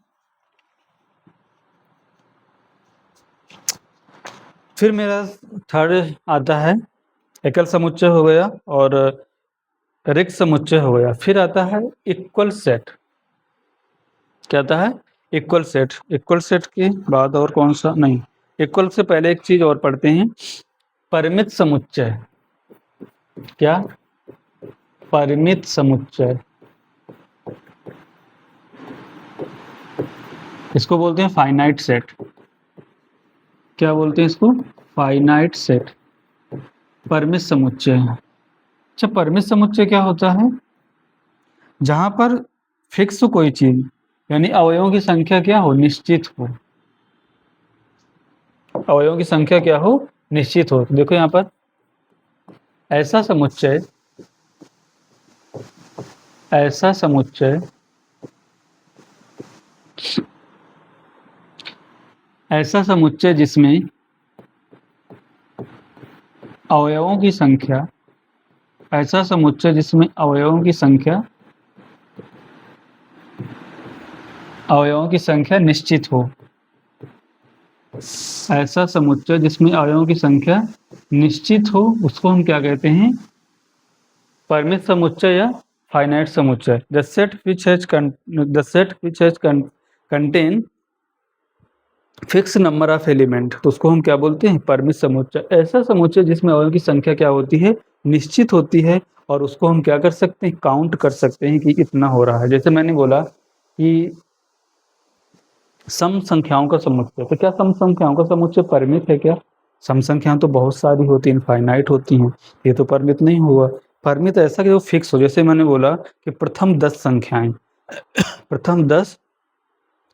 फिर मेरा थर्ड आता है, एकल समुच्चय हो गया और रिक्त समुच्चय हो गया। फिर आता है इक्वल सेट। क्या आता है, इक्वल सेट। इक्वल सेट के बाद और कौन सा, नहीं इक्वल से पहले एक चीज और पढ़ते हैं, परिमित समुच्चय। क्या, परिमित समुच्चय, इसको बोलते हैं फाइनाइट सेट। क्या बोलते हैं इसको, फाइनाइट सेट, परिमित समुच्चय। अच्छा, परिमित समुच्चय क्या होता है, जहां पर फिक्स कोई चीज यानी अवयवों की संख्या क्या हो, निश्चित हो। अवयवों की संख्या क्या हो, निश्चित हो। तो देखो यहाँ पर ऐसा समुच्चय, ऐसा समुच्चय, ऐसा समुच्चय जिसमें अवयवों की संख्या, ऐसा समुच्चय जिसमें अवयवों की संख्या, अवयवों की संख्या निश्चित हो। ऐसा समुच्चय जिसमें अवयवों की संख्या निश्चित हो, उसको हम क्या कहते हैं, परिमित समुच्चय या फाइनाइट समुच्चय। The set which has contain fix number of element, तो उसको हम क्या बोलते हैं, परिमित समुच्चय। ऐसा समुच्चय जिसमें अवयवों की संख्या क्या होती है, निश्चित होती है, और उसको हम क्या कर सकते हैं, काउंट कर सकते हैं कि इतना हो रहा है। जैसे मैंने बोला कि सम संख्याओं का समुच्चय, तो क्या सम संख्याओं का समुच्चय परिमित है क्या, सम संख्याएं तो बहुत सारी होती हैं, इनफाइनाइट होती हैं, ये तो परिमित नहीं हुआ। परिमित ऐसा कि वो फिक्स हो, जैसे मैंने बोला कि प्रथम 10 संख्याएं, प्रथम 10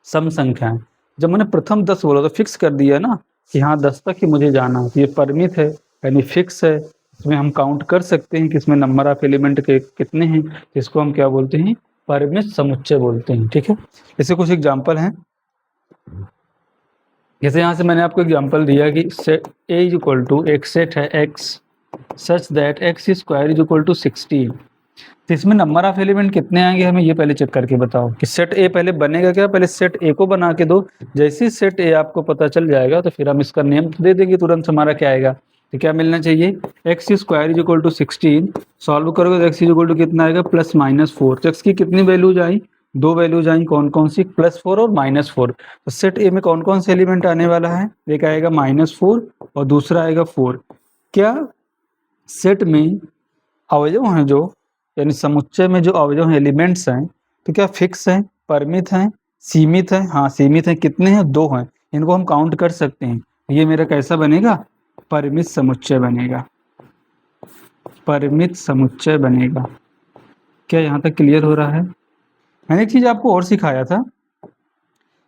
सम संख्याएं। जब मैंने प्रथम 10 बोला तो फिक्स कर दिया ना कि हाँ 10 तक ही मुझे जाना है, ये परिमित है यानी फिक्स है। इसमें हम काउंट कर सकते हैं कि इसमें नंबर ऑफ एलिमेंट के कितने हैं, इसको हम क्या बोलते हैं, परिमित समुच्चय बोलते हैं। ठीक है, इससे कुछ एग्जाम्पल हैं। जैसे यहाँ से मैंने आपको एग्जांपल दिया कि set A is equal to, एक सेट है X such that x square is equal to 16। तो इसमें नंबर ऑफ एलिमेंट कितने आएंगे, हमें ये पहले चेक करके बताओ कि सेट A पहले बनेगा क्या, पहले सेट A को बना के दो। जैसे ही सेट A आपको पता चल जाएगा तो फिर हम इसका नेम दे देंगे तुरंत, हमारा क्या आएगा, तो क्या मिलना चाहिए, x square is equal to 16। Solve करोगे तो x इज इक्वल टू कितना आएगा, प्लस माइनस 4। तो x की कितनी वैल्यूज आई, दो वैल्यूज आई, कौन कौन सी, +4 और -4। तो सेट ए में कौन कौन से एलिमेंट आने वाला है, एक आएगा -4 और दूसरा आएगा 4। क्या सेट में अवयव हैं जो, यानी समुच्चय में जो अवयव हैं, एलिमेंट्स हैं, तो क्या फिक्स हैं, परिमित हैं, सीमित हैं, हाँ सीमित हैं, कितने हैं, 2 हैं, इनको हम काउंट कर सकते हैं। ये मेरा कैसा बनेगा, परिमित समुच्चय बनेगा, परिमित समुच्चय बनेगा। क्या यहाँ तक क्लियर हो रहा है। मैंने एक चीज आपको और सिखाया था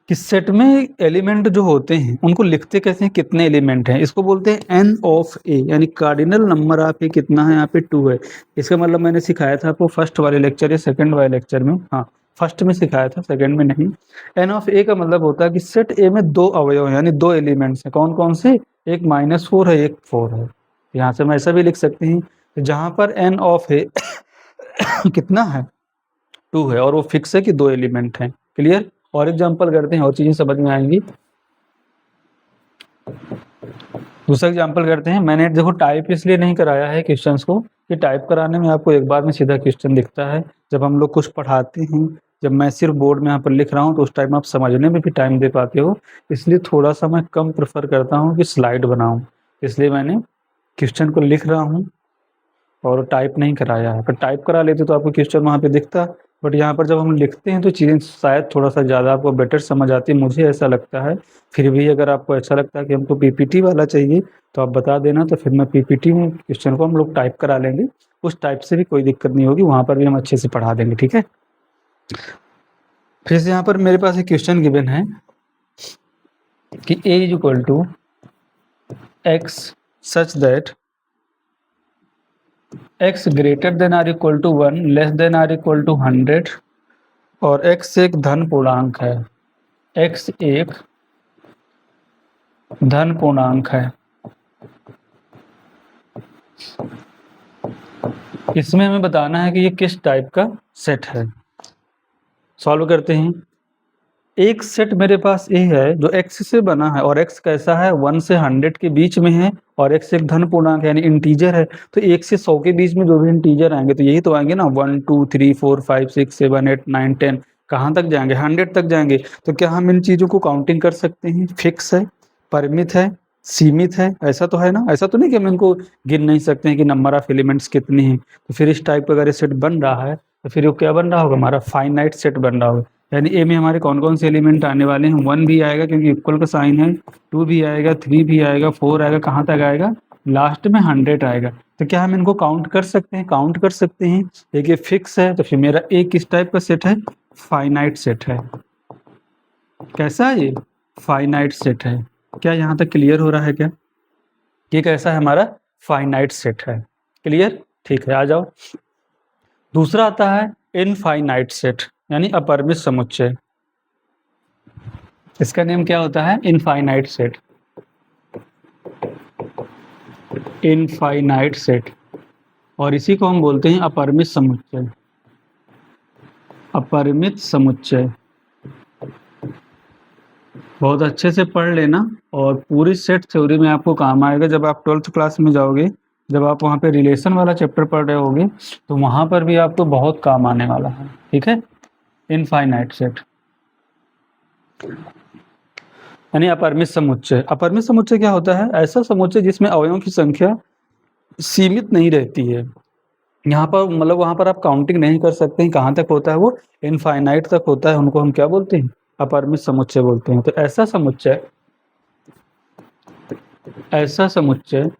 कि सेट में एलिमेंट जो होते हैं उनको लिखते कैसे हैं, कितने एलिमेंट हैं, इसको बोलते हैं n ऑफ a, यानी कार्डिनल नंबर ऑफ a कितना है, यहाँ पे 2 है। इसका मतलब मैंने सिखाया था आपको फर्स्ट वाले लेक्चर या सेकंड वाले लेक्चर में, हाँ फर्स्ट में सिखाया था, सेकंड में नहीं। n ऑफ a का मतलब होता है कि सेट a में 2 अवयव हैं, यानी 2 एलिमेंट्स हैं, कौन कौन से, एक -4 है, एक 4 है। यहाँ से हम ऐसा भी लिख सकते हैं जहाँ पर n ऑफ a कितना है, 2 है, और वो फिक्स है कि 2 एलिमेंट हैं। क्लियर। और एग्जांपल करते हैं और चीजें समझ में आएंगी। दूसरा एग्जांपल करते हैं। मैंने देखो टाइप इसलिए नहीं कराया है क्वेश्चंस को कि टाइप कराने में आपको एक बार में सीधा क्वेश्चन दिखता है। जब हम लोग कुछ पढ़ाते हैं, जब मैं सिर्फ बोर्ड में यहाँ पर लिख रहा हूँ तो उस टाइम आप समझने में भी टाइम दे पाते हो, इसलिए थोड़ा सा मैं कम प्रेफर करता हूँ कि स्लाइड बनाऊँ, इसलिए मैंने क्वेश्चन को लिख रहा हूँ और टाइप नहीं कराया है। अगर टाइप करा लेते तो आपको क्वेश्चन वहाँ पे दिखता, बट यहाँ पर जब हम लिखते हैं तो चीज़ें शायद थोड़ा सा ज़्यादा आपको बेटर समझ आती है, मुझे ऐसा लगता है। फिर भी अगर आपको ऐसा लगता है कि हमको पीपीटी वाला चाहिए तो आप बता देना, तो फिर मैं पीपीटी में क्वेश्चन को हम लोग टाइप करा लेंगे, उस टाइप से भी कोई दिक्कत नहीं होगी, वहाँ पर भी हम अच्छे से पढ़ा देंगे, ठीक है। फिर से यहाँ पर मेरे पास एक क्वेश्चन गिवन है कि a is equal to x such that x greater than or equal to 1 less than or equal to 100 और x एक धन पूर्णांक है, x एक धन पूर्णांक है। इसमें हमें बताना है कि ये किस टाइप का सेट है। सॉल्व करते हैं। एक सेट मेरे पास ए है जो x से बना है और x कैसा है 1 से 100 के बीच में है और x एक धन पूर्णांक यानी इंटीजर है, तो 1 से 100 के बीच में जो भी इंटीजर आएंगे तो यही तो आएंगे ना, 1 2 3 4 5 6 7 8 9 10, कहाँ तक जाएंगे 100 तक जाएंगे। तो क्या हम इन चीज़ों को काउंटिंग कर सकते हैं? फिक्स है, परिमित है, सीमित है, ऐसा तो है ना, ऐसा तो नहीं कि हम इनको गिन नहीं सकते हैं कि नंबर ऑफ एलिमेंट्स कितने हैं। तो फिर इस टाइप का अगर सेट बन रहा है तो फिर वो क्या बन रहा होगा, हमारा फाइनाइट सेट बन रहा होगा। यानी ए में हमारे कौन कौन से एलिमेंट आने वाले हैं, 1 भी आएगा क्योंकि इक्वल का साइन है, 2 भी आएगा, 3 भी आएगा, 4 आएगा, कहाँ तक आएगा, लास्ट में 100 आएगा। तो क्या हम इनको काउंट कर सकते हैं? काउंट कर सकते हैं। एक ये फिक्स है तो फिर मेरा ए किस टाइप का सेट है, फाइनाइट सेट है। कैसा है ये, फाइनाइट सेट है। क्या यहाँ तक क्लियर हो रहा है क्या, ये कैसा है हमारा फाइनाइट सेट है, क्लियर, ठीक है। आ जाओ, दूसरा आता है इनफाइनाइट सेट यानी अपरिमित समुच्चय। इसका नेम क्या होता है, इनफाइनाइट सेट, इनफाइनाइट सेट, और इसी को हम बोलते हैं अपरिमित समुच्चय, अपरिमित समुच्चय। बहुत अच्छे से पढ़ लेना और पूरी सेट थ्योरी में आपको काम आएगा जब आप 12th क्लास में जाओगे, जब आप वहाँ पे रिलेशन वाला चैप्टर पढ़ रहे होगे तो वहाँ पर भी आपको बहुत काम आने वाला है, ठीक है। इनफाइनाइट सेट यानी अपरिमित समुच्चय। अपरिमित समुच्चय क्या होता है, ऐसा समुच्चय जिसमें अवयवों की संख्या सीमित नहीं रहती है। यहाँ पर मतलब वहाँ पर आप काउंटिंग नहीं कर सकते हैं, कहाँ तक होता है वो, इनफाइनाइट तक होता है, उनको हम क्या बोलते हैं, अपरिमित समुच्चय बोलते हैं। तो ऐसा समुच्चय, ऐसा समुच्चय,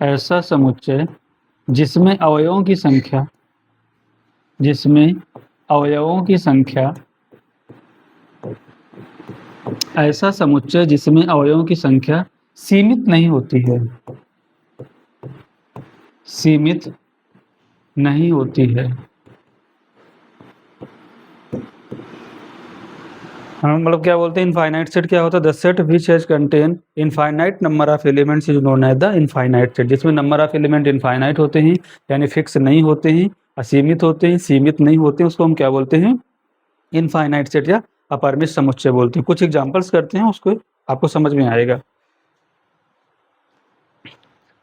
ऐसा समुच्चय जिसमें अवयवों की संख्या, जिसमें अवयवों की संख्या, ऐसा समुच्चय जिसमें अवयवों की संख्या सीमित नहीं होती है, सीमित नहीं होती है। हम मतलब क्या बोलते हैं, इनफाइनाइट सेट क्या होता है, the set which has contain infinite number of elements is known as the infinite set. जिसमें नंबर ऑफ एलिमेंट इनफाइनाइट होते हैं यानी फिक्स नहीं होते हैं, असीमित होते हैं, सीमित नहीं होते हैं, उसको हम क्या बोलते हैं, इनफाइनाइट सेट या अपरिमित समुच्चय बोलते हैं। कुछ एग्जांपल्स करते हैं, उसको आपको समझ में आएगा।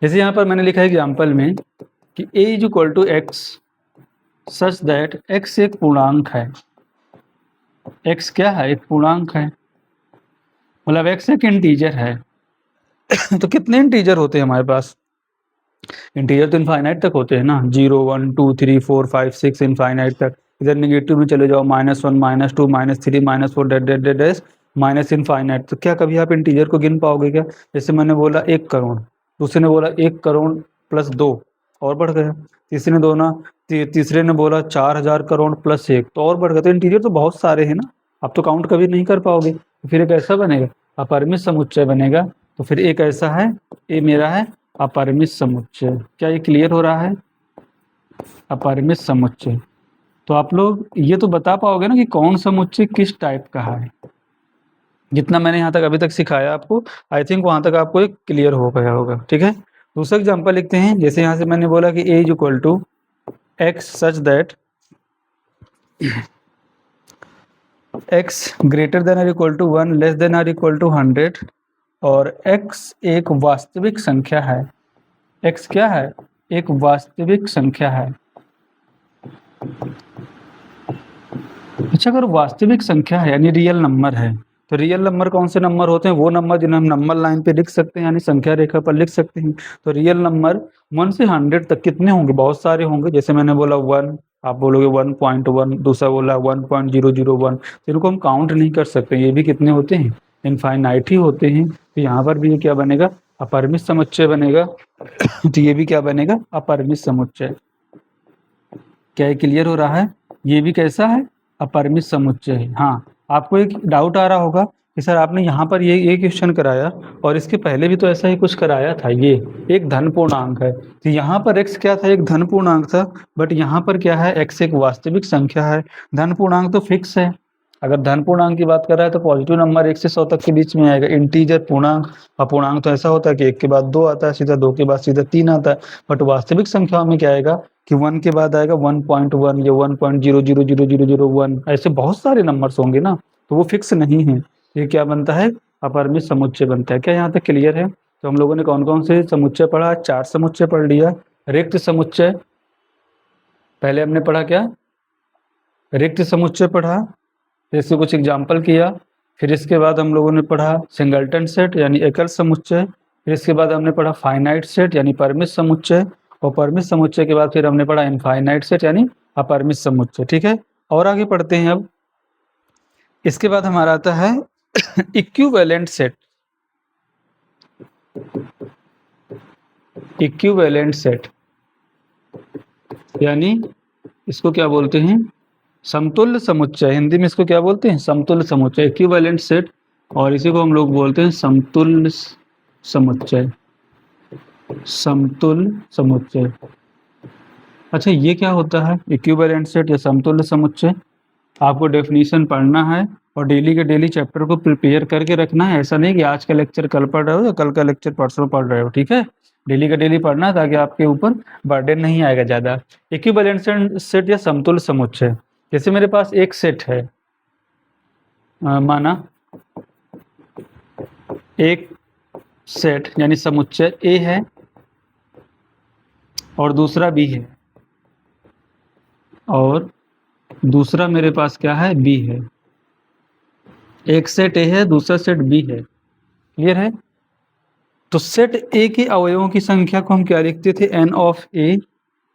जैसे यहाँ पर मैंने लिखा है एग्जाम्पल में कि a is equal to x such that x एक पूर्णांक है। x क्या है, एक पूर्णांक है, मतलब x एक इंटीजर है। तो कितने इंटीजर होते हैं हमारे पास, इंटीजर तो इनफाइनाइट तक होते हैं ना, 0 1 2 3 4 5 6 इनफाइनाइट तक। इधर नेगेटिव में चले जाओ, -1 -2 -3 -4 dash dash dash minus infinite. तो क्या कभी आप इंटीजर को गिन पाओगे क्या? जैसे मैंने बोला 1 करोड़, दूसरे ने बोला 1 करोड़ प्लस 2 और बढ़ गया, तीसरे ने बोला 4000 करोड़ प्लस 1 तो और बढ़ गया। तो इंटीजर तो बहुत सारे हैं ना, आप तो काउंट कभी नहीं कर पाओगे। तो फिर एक ऐसा बनेगा अपरिमित समुच्चय बनेगा। तो फिर एक ऐसा है, ये मेरा है अपरिमित समुच्चय। क्या ये क्लियर हो रहा है, अपरिमित समुच्चय। तो आप लोग ये तो बता पाओगे ना कि कौन समुच्चय किस टाइप का है। जितना मैंने यहाँ तक अभी तक सिखाया आपको, आई थिंक वहाँ तक आपको एक क्लियर हो गया होगा, ठीक है। दूसरा एग्जाम्पल लिखते हैं। जैसे यहाँ से मैंने बोला कि a is equal to x such that x greater than or equal to 1 less than or equal to 100 और x एक वास्तविक संख्या है। x क्या है, एक वास्तविक संख्या है। अच्छा, अगर वास्तविक संख्या है यानी रियल नंबर है, तो रियल नंबर कौन से नंबर होते हैं? वो नंबर जिन्हें हम नंबर लाइन पे लिख सकते हैं, यानी संख्या रेखा पर लिख सकते हैं। तो रियल नंबर 1 से 100 तक कितने होंगे? बहुत सारे होंगे। जैसे मैंने बोला 1, आप बोलोगे 1.1, दूसरा बोला 1.001, तो इनको हम काउंट नहीं कर सकते। ये भी कितने होते हैं? इनफाइनाइट ही होते हैं। तो यहाँ पर भी ये क्या बनेगा? अपरिमित समुच्चय बनेगा। तो ये भी क्या बनेगा? अपरिमित समुच्चय। क्या ये क्लियर हो रहा है? ये भी कैसा है? अपरिमित समुच्चय है। हाँ, आपको एक डाउट आ रहा होगा कि सर आपने यहाँ पर ये क्वेश्चन कराया और इसके पहले भी तो ऐसा ही कुछ कराया था। ये एक धन पूर्णांक है, तो यहाँ पर x क्या था? एक धन पूर्णांक था, बट यहाँ पर क्या है? x एक वास्तविक संख्या है। धन पूर्णांक तो फिक्स है। अगर धन पूर्णांक की बात कर रहा है तो पॉजिटिव नंबर 1 से 100 तक के बीच में आएगा। इंटीजर पूर्णांक, अपूर्णांक तो ऐसा होता है कि 1 के बाद 2 आता है, सीधा 2 के बाद सीधा 3 आता है। बट वास्तविक संख्याओं में क्या आएगा कि 1 के बाद आएगा 1.1 या 1.0000001। ऐसे बहुत सारे नंबर्स होंगे ना, तो वो फिक्स नहीं है। ये क्या बनता है? अपरिमित समुच्चय बनता है। क्या यहाँ तक क्लियर है? तो हम लोगों ने कौन कौन से समुच्चय पढ़ा? 4 समुच्चय पढ़ लिया। रिक्त समुच्चय पहले हमने पढ़ा, क्या? रिक्त समुच्चय पढ़ा, फिर इसके कुछ एग्जाम्पल किया। फिर इसके बाद हम लोगों ने पढ़ा सिंगलटन सेट यानी एकल समुच्चय। फिर इसके बाद हमने पढ़ा फाइनाइट सेट यानी परिमित समुच्चय, और परिमित समुच्चय के बाद फिर हमने पढ़ा इनफाइनाइट सेट यानी अपरिमित समुच्चय। ठीक है, और आगे पढ़ते हैं। अब इसके बाद हमारा आता है इक्विवेलेंट सेट। इक्विवेलेंट सेट यानी इसको क्या बोलते हैं? समतुल्य समुच्चय। हिंदी में इसको क्या बोलते हैं? समतुल्य समुच्चय, इक्विवेलेंट सेट। और इसी को हम लोग बोलते हैं समतुल्य समुच्चय। समतुल्य समुच्चय। अच्छा, ये क्या होता है इक्विवेलेंट सेट या समतुल्य समुच्चय? आपको डेफिनेशन पढ़ना है और डेली के डेली चैप्टर को प्रिपेयर करके रखना है। ऐसा नहीं कि आज का लेक्चर कल पढ़ रहे हो या कल का लेक्चर परसों पढ़ रहे हो। ठीक है, डेली का डेली पढ़ना है ताकि आपके ऊपर बर्डन नहीं आएगा ज़्यादा। इक्विवेलेंट सेट या समतुल्य समुच्चय, जैसे मेरे पास एक सेट है, माना एक सेट यानी समुच्चय ए है और दूसरा बी है, और दूसरा मेरे पास क्या है? बी है। एक सेट ए है, दूसरा सेट बी है। क्लियर है? तो सेट ए के अवयवों की संख्या को हम क्या लिखते थे? एन ऑफ ए।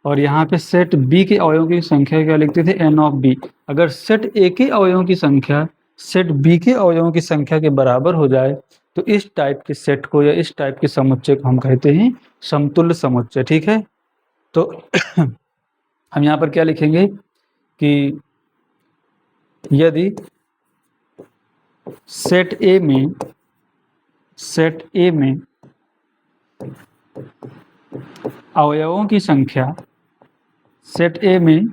और यहाँ पे सेट बी के अवयवों की संख्या क्या लिखते थे? N of B. अगर सेट ए के अवयवों की संख्या सेट बी के अवयवों की संख्या के बराबर हो जाए तो इस टाइप के सेट को या इस टाइप के समुच्चय को हम कहते हैं समतुल्य समुच्चय। ठीक है, तो हम यहाँ पर क्या लिखेंगे कि यदि सेट ए में अवयवों की संख्या सेट ए में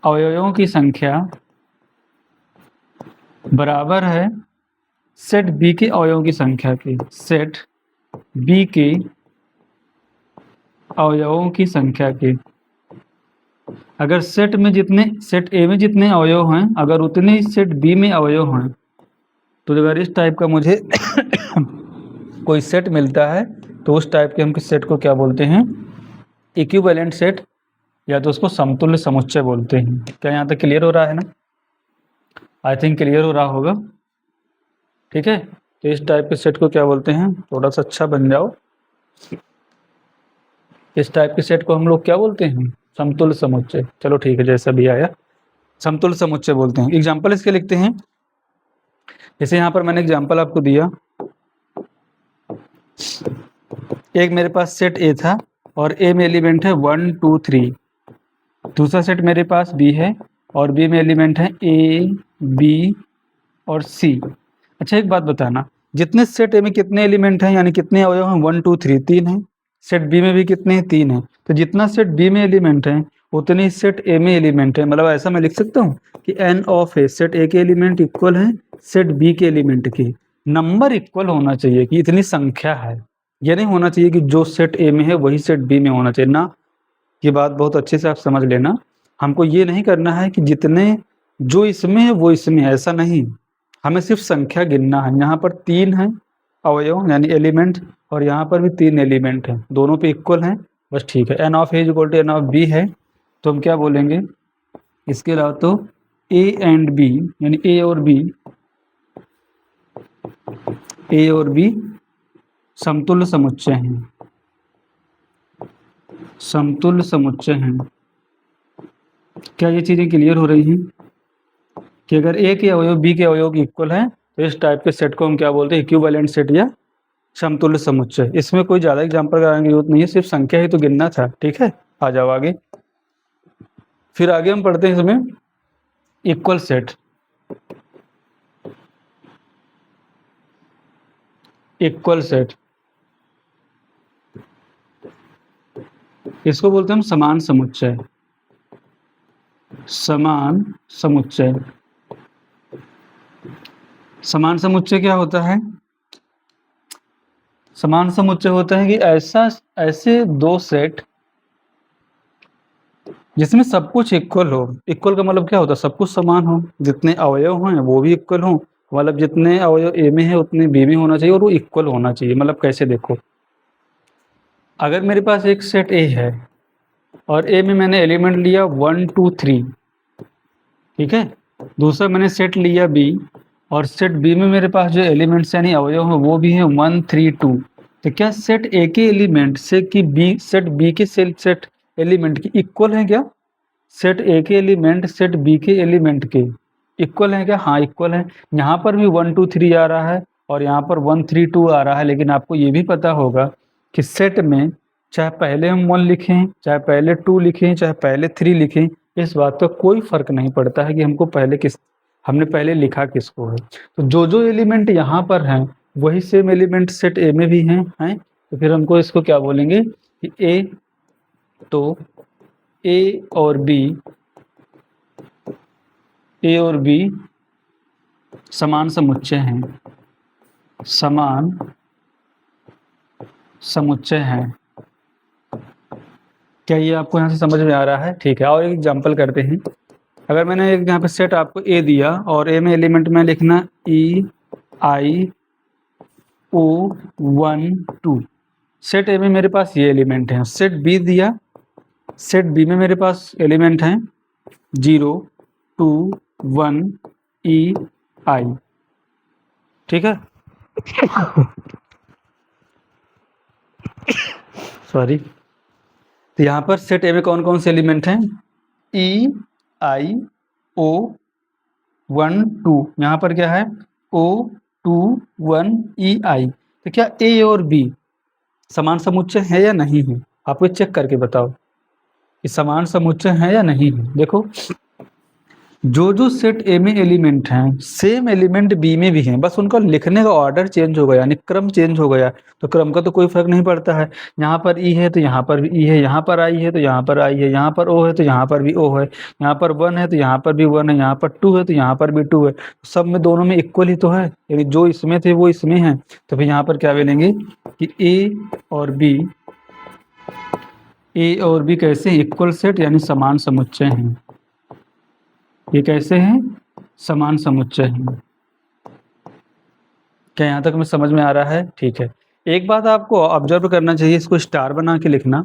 अवयवों की संख्या बराबर है सेट बी के अवयवों की संख्या की। सेट बी के अवयवों की संख्या की। अगर सेट ए में जितने अवयव हैं, अगर उतने ही सेट बी में अवयव हैं, तो अगर इस टाइप का मुझे कोई सेट मिलता है तो उस टाइप के हम किस सेट को क्या बोलते हैं? इक्विवेलेंट सेट, या तो उसको समतुल्य समुच्चय बोलते हैं। क्या यहाँ तक क्लियर हो रहा है ना? आई थिंक क्लियर हो रहा होगा। ठीक है, तो इस टाइप के सेट को क्या बोलते हैं? थोड़ा सा अच्छा बन जाओ। इस टाइप के सेट को हम लोग क्या बोलते हैं? समतुल्य समुच्चय। चलो ठीक है, जैसा भी आया समतुल्य समुच्चय बोलते हैं। एग्जाम्पल इसके लिखते हैं। जैसे यहाँ पर मैंने एग्जाम्पल आपको दिया, एक मेरे पास सेट ए था और ए में एलिमेंट है 1 2 3। दूसरा सेट मेरे पास बी है और बी में एलिमेंट है ए बी और सी। अच्छा, एक बात बताना, जितने सेट ए में कितने एलिमेंट हैं यानी कितने अवयव हैं? 1 2 3, 3 है। सेट बी में भी कितने हैं? 3 है। तो जितना सेट बी में एलिमेंट है उतने ही सेट ए में एलिमेंट है। मतलब ऐसा मैं लिख सकता हूँ कि n of A, set A के एलिमेंट इक्वल है सेट बी के एलिमेंट की। नंबर इक्वल होना चाहिए कि इतनी संख्या है। ये नहीं होना चाहिए कि जो सेट ए में है वही सेट बी में होना चाहिए ना। ये बात बहुत अच्छे से आप समझ लेना। हमको ये नहीं करना है कि जितने जो इसमें है वो इसमें है, ऐसा नहीं। हमें सिर्फ संख्या गिनना है। यहाँ पर 3 है अवयव यानी एलिमेंट, और यहाँ पर भी 3 एलिमेंट हैं, दोनों पे इक्वल हैं, बस ठीक है। N of A equal to n of B है, तो हम क्या बोलेंगे इसके अलावा? तो ए एंड बी यानी ए और बी समतुल्य समुच्चय हैं, समतुल्य समुच्चय हैं। क्या ये चीजें क्लियर हो रही हैं कि अगर ए के अवयव बी के अवयव इक्वल हैं तो इस टाइप के सेट को हम क्या बोलते हैं, इक्विवेलेंट सेट या समतुल्य समुच्चय। इसमें कोई ज्यादा एग्जांपल कराने की जरूरत नहीं है, सिर्फ संख्या ही तो गिनना था। ठीक है, आ जाओ आगे। फिर आगे हम पढ़ते हैं इसमें इक्वल सेट। इक्वल सेट इसको बोलते हैं हम समान समुच्चय। समान समुच्चय, समान समुच्चय क्या होता है? समान समुच्चय होता है कि ऐसे दो सेट जिसमें सब कुछ इक्वल हो। इक्वल का मतलब क्या होता है? सब कुछ समान हो, जितने अवयव हैं वो भी इक्वल हो, मतलब जितने अवयव ए में है उतने बी में होना चाहिए और वो इक्वल होना चाहिए। मतलब कैसे, देखो, अगर मेरे पास एक सेट ए है और ए में मैंने एलिमेंट लिया 1 2 3, ठीक है, दूसरा मैंने सेट लिया बी और सेट बी में मेरे पास जो एलिमेंट्स यानी अवयव हैं वो भी हैं 1 3 2, तो क्या सेट ए के एलिमेंट से कि बी सेट बी के सेट एलिमेंट की इक्वल है क्या? सेट ए के एलिमेंट सेट बी के एलिमेंट के इक्वल है क्या? हाँ, इक्वल है। यहाँ पर भी 1 2 3 आ रहा है और यहाँ पर 1 3 2 आ रहा है, लेकिन आपको ये भी पता होगा कि सेट में चाहे पहले हम 1 लिखें, चाहे पहले 2 लिखें, चाहे पहले 3 लिखें, इस बात का कोई फर्क नहीं पड़ता है कि हमने पहले लिखा किसको है। तो जो जो एलिमेंट यहाँ पर हैं वही सेम एलिमेंट सेट ए में भी हैं। तो फिर हमको इसको क्या बोलेंगे कि ए, तो ए और बी समान समुच्चय हैं, समान समुच्चय हैं। क्या ये आपको यहाँ से समझ में आ रहा है? ठीक है, और एक एग्जांपल करते हैं। अगर मैंने एक यहाँ पे सेट आपको ए दिया और ए में एलिमेंट में लिखना ई आई ओ 1 2, सेट ए में मेरे पास ये एलिमेंट हैं। सेट बी दिया, सेट बी में मेरे पास एलिमेंट हैं 0 2 1 ई आई, ठीक है। सॉरी। तो यहाँ पर सेट ए में कौन कौन से एलिमेंट हैं? ई आई ओ 1 2, यहाँ पर क्या है? ओ 2 1 ई आई। तो क्या ए और बी समान समुच्चय है या नहीं है? आप ये चेक करके बताओ कि समान समुच्चय है या नहीं है। देखो, जो जो सेट ए में एलिमेंट हैं सेम एलिमेंट बी में भी हैं, बस उनका लिखने का ऑर्डर चेंज हो गया, यानी क्रम चेंज हो गया। तो क्रम का तो कोई फर्क नहीं पड़ता है। यहाँ पर ई है तो यहाँ पर भी ई है, यहाँ पर आई है तो यहाँ पर आई है, यहाँ पर ओ है तो यहाँ पर भी ओ है, यहाँ पर 1 है तो यहाँ पर भी 1 है, यहाँ पर 2 है तो यहाँ पर भी 2 है। सब में दोनों में इक्वल ही तो है, यानी जो इसमें थे वो इसमें हैं। तो फिर यहाँ पर क्या बोलेंगे कि ए और बी कैसे इक्वल सेट यानी समान समुच्चय हैं। ये कैसे हैं? समान समुच्चय हैं। क्या यहाँ तक में समझ में आ रहा है? ठीक है। एक बात आपको ऑब्जर्व करना चाहिए, इसको स्टार बना के लिखना।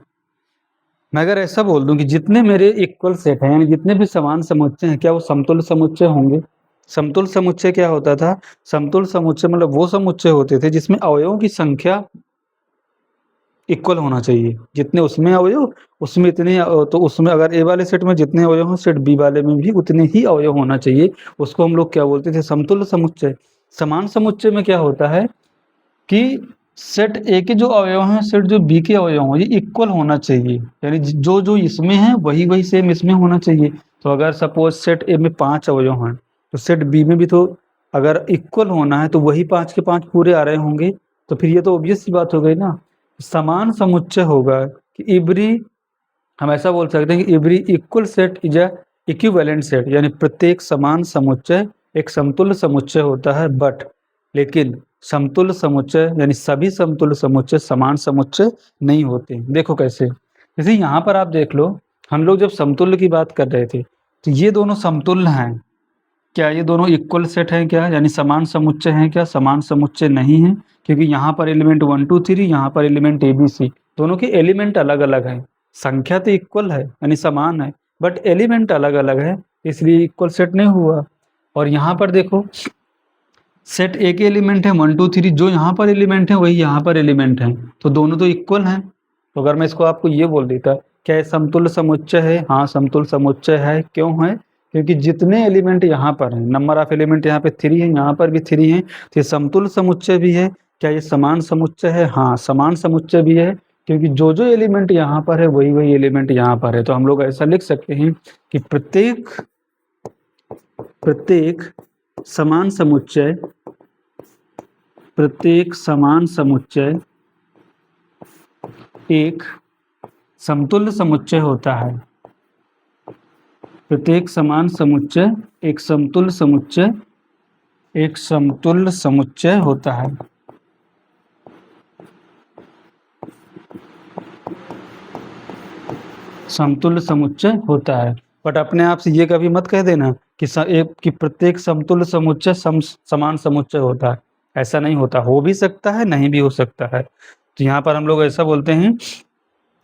मैं अगर ऐसा बोल दूं कि जितने मेरे इक्वल सेट हैं यानी जितने भी समान समुच्चय हैं, क्या वो समतुल्य समुच्चय होंगे? समतुल्य समुच्चय क्या होता था? समतुल्य समुच्चय मतलब वो समुच्चय होते थे जिसमें अवयवों की संख्या इक्वल होना चाहिए। जितने उसमें अवयव उसमें इतने, तो उसमें अगर ए वाले सेट में जितने अवयव हैं सेट बी वाले में भी उतने ही अवयव होना चाहिए। उसको हम लोग क्या बोलते थे? समतुल्य समुच्चय। समान समुच्चय में क्या होता है कि सेट ए के जो अवयव हैं सेट जो बी के अवयव हैं ये इक्वल होना चाहिए, यानी जो जो इसमें है वही वही सेम इसमें होना चाहिए। तो अगर सपोज सेट ए में 5 अवयव हैं तो सेट बी में भी तो अगर इक्वल होना है तो वही 5 के 5 पूरे आ रहे होंगे। तो फिर ये तो ऑब्वियस सी बात हो गई ना, समान समुच्चय होगा कि एवरी, हम ऐसा बोल सकते हैं कि every equal set is a equivalent set, यानी प्रत्येक समान समुच्चय एक समतुल्य समुच्चय होता है। बट लेकिन समतुल्य समुच्चय यानी सभी समतुल्य समुच्चय समान समुच्चय नहीं होते। देखो कैसे, जैसे यहाँ पर आप देख लो, हम लोग जब समतुल्य की बात कर रहे थे तो ये दोनों समतुल्य हैं क्या? ये दोनों इक्वल सेट हैं क्या? यानी समान समुच्चय हैं क्या? समान समुच्चय नहीं है, क्योंकि यहाँ पर एलिमेंट 1 2 3, यहाँ पर एलिमेंट ए बी सी, दोनों के एलिमेंट अलग अलग हैं। संख्या तो इक्वल है यानी समान है, बट एलिमेंट अलग अलग है। इसलिए इक्वल सेट नहीं हुआ। और यहाँ पर देखो सेट ए के एलिमेंट है 1 2 3, जो यहाँ पर एलिमेंट है वही यहाँ पर एलिमेंट है, तो दोनों तो इक्वल हैं। तो अगर मैं इसको आपको ये बोल देता क्या ये समतुल्य समुच्चय है, हाँ समतुल्य समुच्चय है। क्यों है? क्योंकि जितने एलिमेंट यहाँ पर हैं, नंबर ऑफ एलिमेंट यहाँ पे 3 है, यहाँ पर भी 3 है, तो ये समतुल्य समुच्चय भी है। क्या ये समान समुच्चय है? हाँ समान समुच्चय भी है, क्योंकि जो जो एलिमेंट यहाँ पर है वही वही एलिमेंट यहाँ पर है। तो हम लोग ऐसा लिख सकते हैं कि प्रत्येक समान समुच्चय, प्रत्येक समान समुच्चय एक समतुल्य समुच्चय होता है। प्रत्येक समान समुच्चय एक समतुल्य समुच्चय, एक समतुल्य समुच्चय होता है। समतुल्य समुच्चय होता है। बट अपने आप से ये कभी मत कह देना कि प्रत्येक समतुल्य समुच्चय समान समुच्चय होता है। ऐसा नहीं होता, हो भी सकता है नहीं भी हो सकता है। तो यहाँ पर हम लोग ऐसा बोलते हैं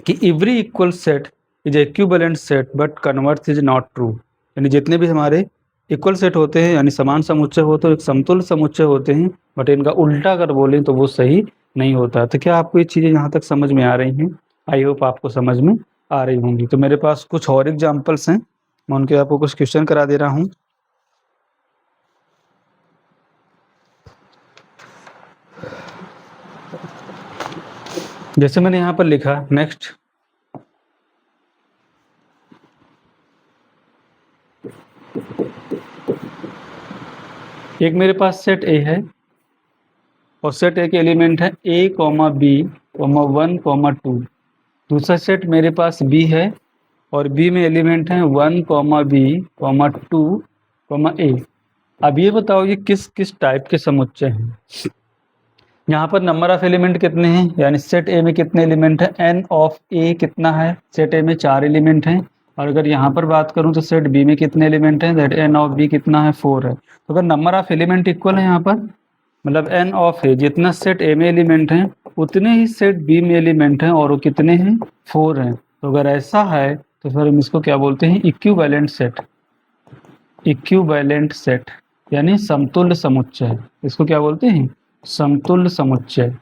कि every equal set is equivalent set but converse is not true. यानी जितने भी हमारे इक्वल सेट होते हैं यानी समान समुच्चय होते हैं, एक समतुल्य समुच्चय होते हैं, बट इनका उल्टा अगर बोलें तो वो सही नहीं होता। तो क्या आपको ये चीज़ें यहाँ तक समझ में आ रही हैं? आई होप आपको समझ में आ रही होंगी। तो मेरे पास कुछ और एग्जाम्पल्स हैं, मैं उनके आपको कुछ क्वेश्चन करा दे रहा हूँ। जैसे मैंने यहाँ पर लिखा नेक्स्ट, एक मेरे पास सेट ए है और सेट ए के एलिमेंट है a, b, 1, 2। दूसरा सेट मेरे पास b है और b में एलिमेंट है 1, b, 2, a। अब ये बताओ ये किस किस टाइप के समुच्चय हैं? यहाँ पर नंबर ऑफ एलिमेंट कितने हैं, यानी सेट ए में कितने एलिमेंट है? n ऑफ a कितना है? सेट ए में 4 एलिमेंट हैं। और अगर यहाँ पर बात करूँ तो सेट बी में कितने एलिमेंट हैं? दैट n ऑफ b कितना है? 4 है। तो अगर नंबर ऑफ एलिमेंट इक्वल है यहाँ पर, मतलब n ऑफ a, जितना सेट ए में एलिमेंट हैं उतने ही सेट बी में एलिमेंट हैं और वो कितने हैं? 4 हैं। तो अगर ऐसा है तो फिर हम इसको क्या बोलते हैं? Equivalent set. इक्विवेलेंट सेट यानी समतुल्य समुच्चय। इसको क्या बोलते हैं? समतुल्य समुच्चय।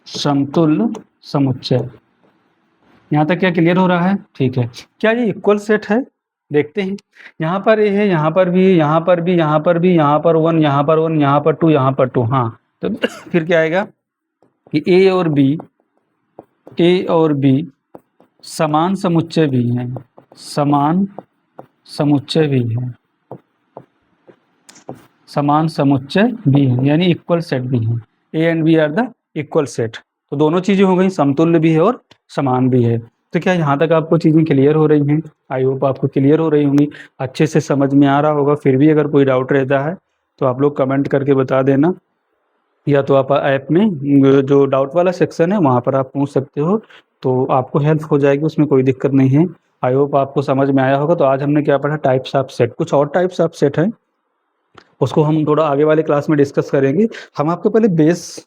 समतुल्य समुच्चय। यहाँ तक क्या क्लियर हो रहा है? ठीक है। क्या ये इक्वल सेट है? देखते हैं। यहाँ पर ए है, यहाँ पर भी, यहाँ पर भी, यहाँ पर भी, यहाँ पर 1, यहाँ पर 1, यहाँ पर 2, यहाँ पर 2। हाँ, तो फिर क्या आएगा कि ए और बी समान समुच्चय भी हैं, समान समुच्चय भी हैं, समान समुच्चय भी हैं, यानी इक्वल सेट भी हैं। A and B are the equal set. तो दोनों चीज़ें हो गई, समतुल्य भी है और समान भी है। तो क्या यहाँ तक आपको चीज़ें क्लियर हो रही हैं? आई होप आपको क्लियर हो रही होंगी, अच्छे से समझ में आ रहा होगा। फिर भी अगर कोई डाउट रहता है तो आप लोग कमेंट करके बता देना, या तो आप ऐप में जो डाउट वाला सेक्शन है वहाँ पर आप पूछ सकते हो, तो आपको हेल्प हो जाएगी, उसमें कोई दिक्कत नहीं है। आई होप आपको समझ में आया होगा। तो आज हमने क्या पढ़ा? Types of set. कुछ और टाइप्स ऑफ सेट हैं, उसको हम थोड़ा आगे वाले क्लास में डिस्कस करेंगे। हम आपको पहले बेस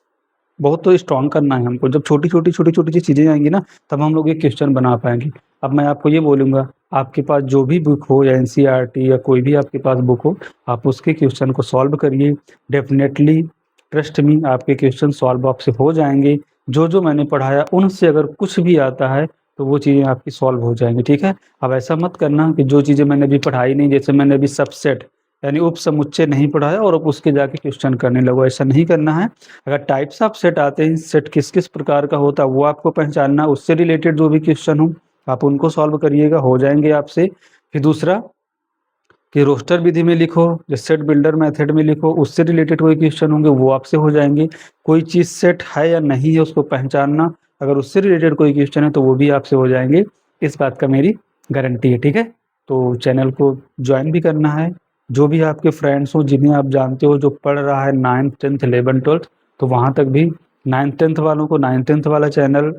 बहुत तो स्ट्रॉन्ग करना है हमको। जब छोटी छोटी सी चीज़ें आएंगी ना, तब हम लोग ये क्वेश्चन बना पाएंगे। अब मैं आपको ये बोलूँगा, आपके पास जो भी बुक हो या एनसीईआरटी या कोई भी आपके पास बुक हो, आप उसके क्वेश्चन को सॉल्व करिए। डेफिनेटली ट्रस्ट मी, आपके क्वेश्चन सॉल्व आपसे हो जाएंगे। जो जो मैंने पढ़ाया उनसे अगर कुछ भी आता है तो वो चीज़ें आपकी सॉल्व हो जाएंगी। ठीक है। अब ऐसा मत करना कि जो चीज़ें मैंने अभी पढ़ाई नहीं, जैसे मैंने अभी सबसेट यानी उप समुच्चय नहीं पढ़ाया और अब उसके जाके क्वेश्चन करने लगो, ऐसा नहीं करना है। अगर टाइप्स ऑफ सेट आते हैं, सेट किस किस प्रकार का होता है वो आपको पहचानना, उससे रिलेटेड जो भी क्वेश्चन हो आप उनको सॉल्व करिएगा, हो जाएंगे आपसे। फिर दूसरा कि रोस्टर विधि में लिखो, जो सेट बिल्डर मेथड में लिखो, उससे रिलेटेड कोई क्वेश्चन होंगे वो आपसे हो जाएंगे। कोई चीज़ सेट है या नहीं है उसको पहचानना, अगर उससे रिलेटेड कोई क्वेश्चन है तो वो भी आपसे हो जाएंगे, इस बात का मेरी गारंटी है। ठीक है। तो चैनल को ज्वाइन भी करना है। जो भी आपके फ्रेंड्स हो, जिन्हें आप जानते हो जो पढ़ रहा है 9th 10th 11th 12th, तो वहाँ तक भी 9th 10th वालों को 9th 10th वाला चैनल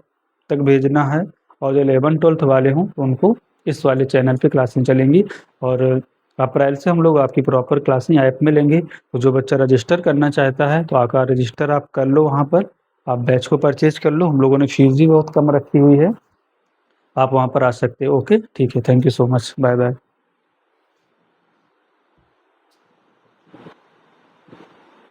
तक भेजना है, और जो 11th 12th वाले हों तो उनको इस वाले चैनल पे क्लासें चलेंगी। और अप्रैल से हम लोग आपकी प्रॉपर क्लासें ऐप में लेंगे। तो जो बच्चा रजिस्टर करना चाहता है तो आकर रजिस्टर आप कर लो, वहाँ पर आप बैच को परचेज कर लो। हम लोगों ने फीस भी बहुत कम रखी हुई है, आप वहाँ पर आ सकते हो। ओके, ठीक है। Thank you so much. Bye bye.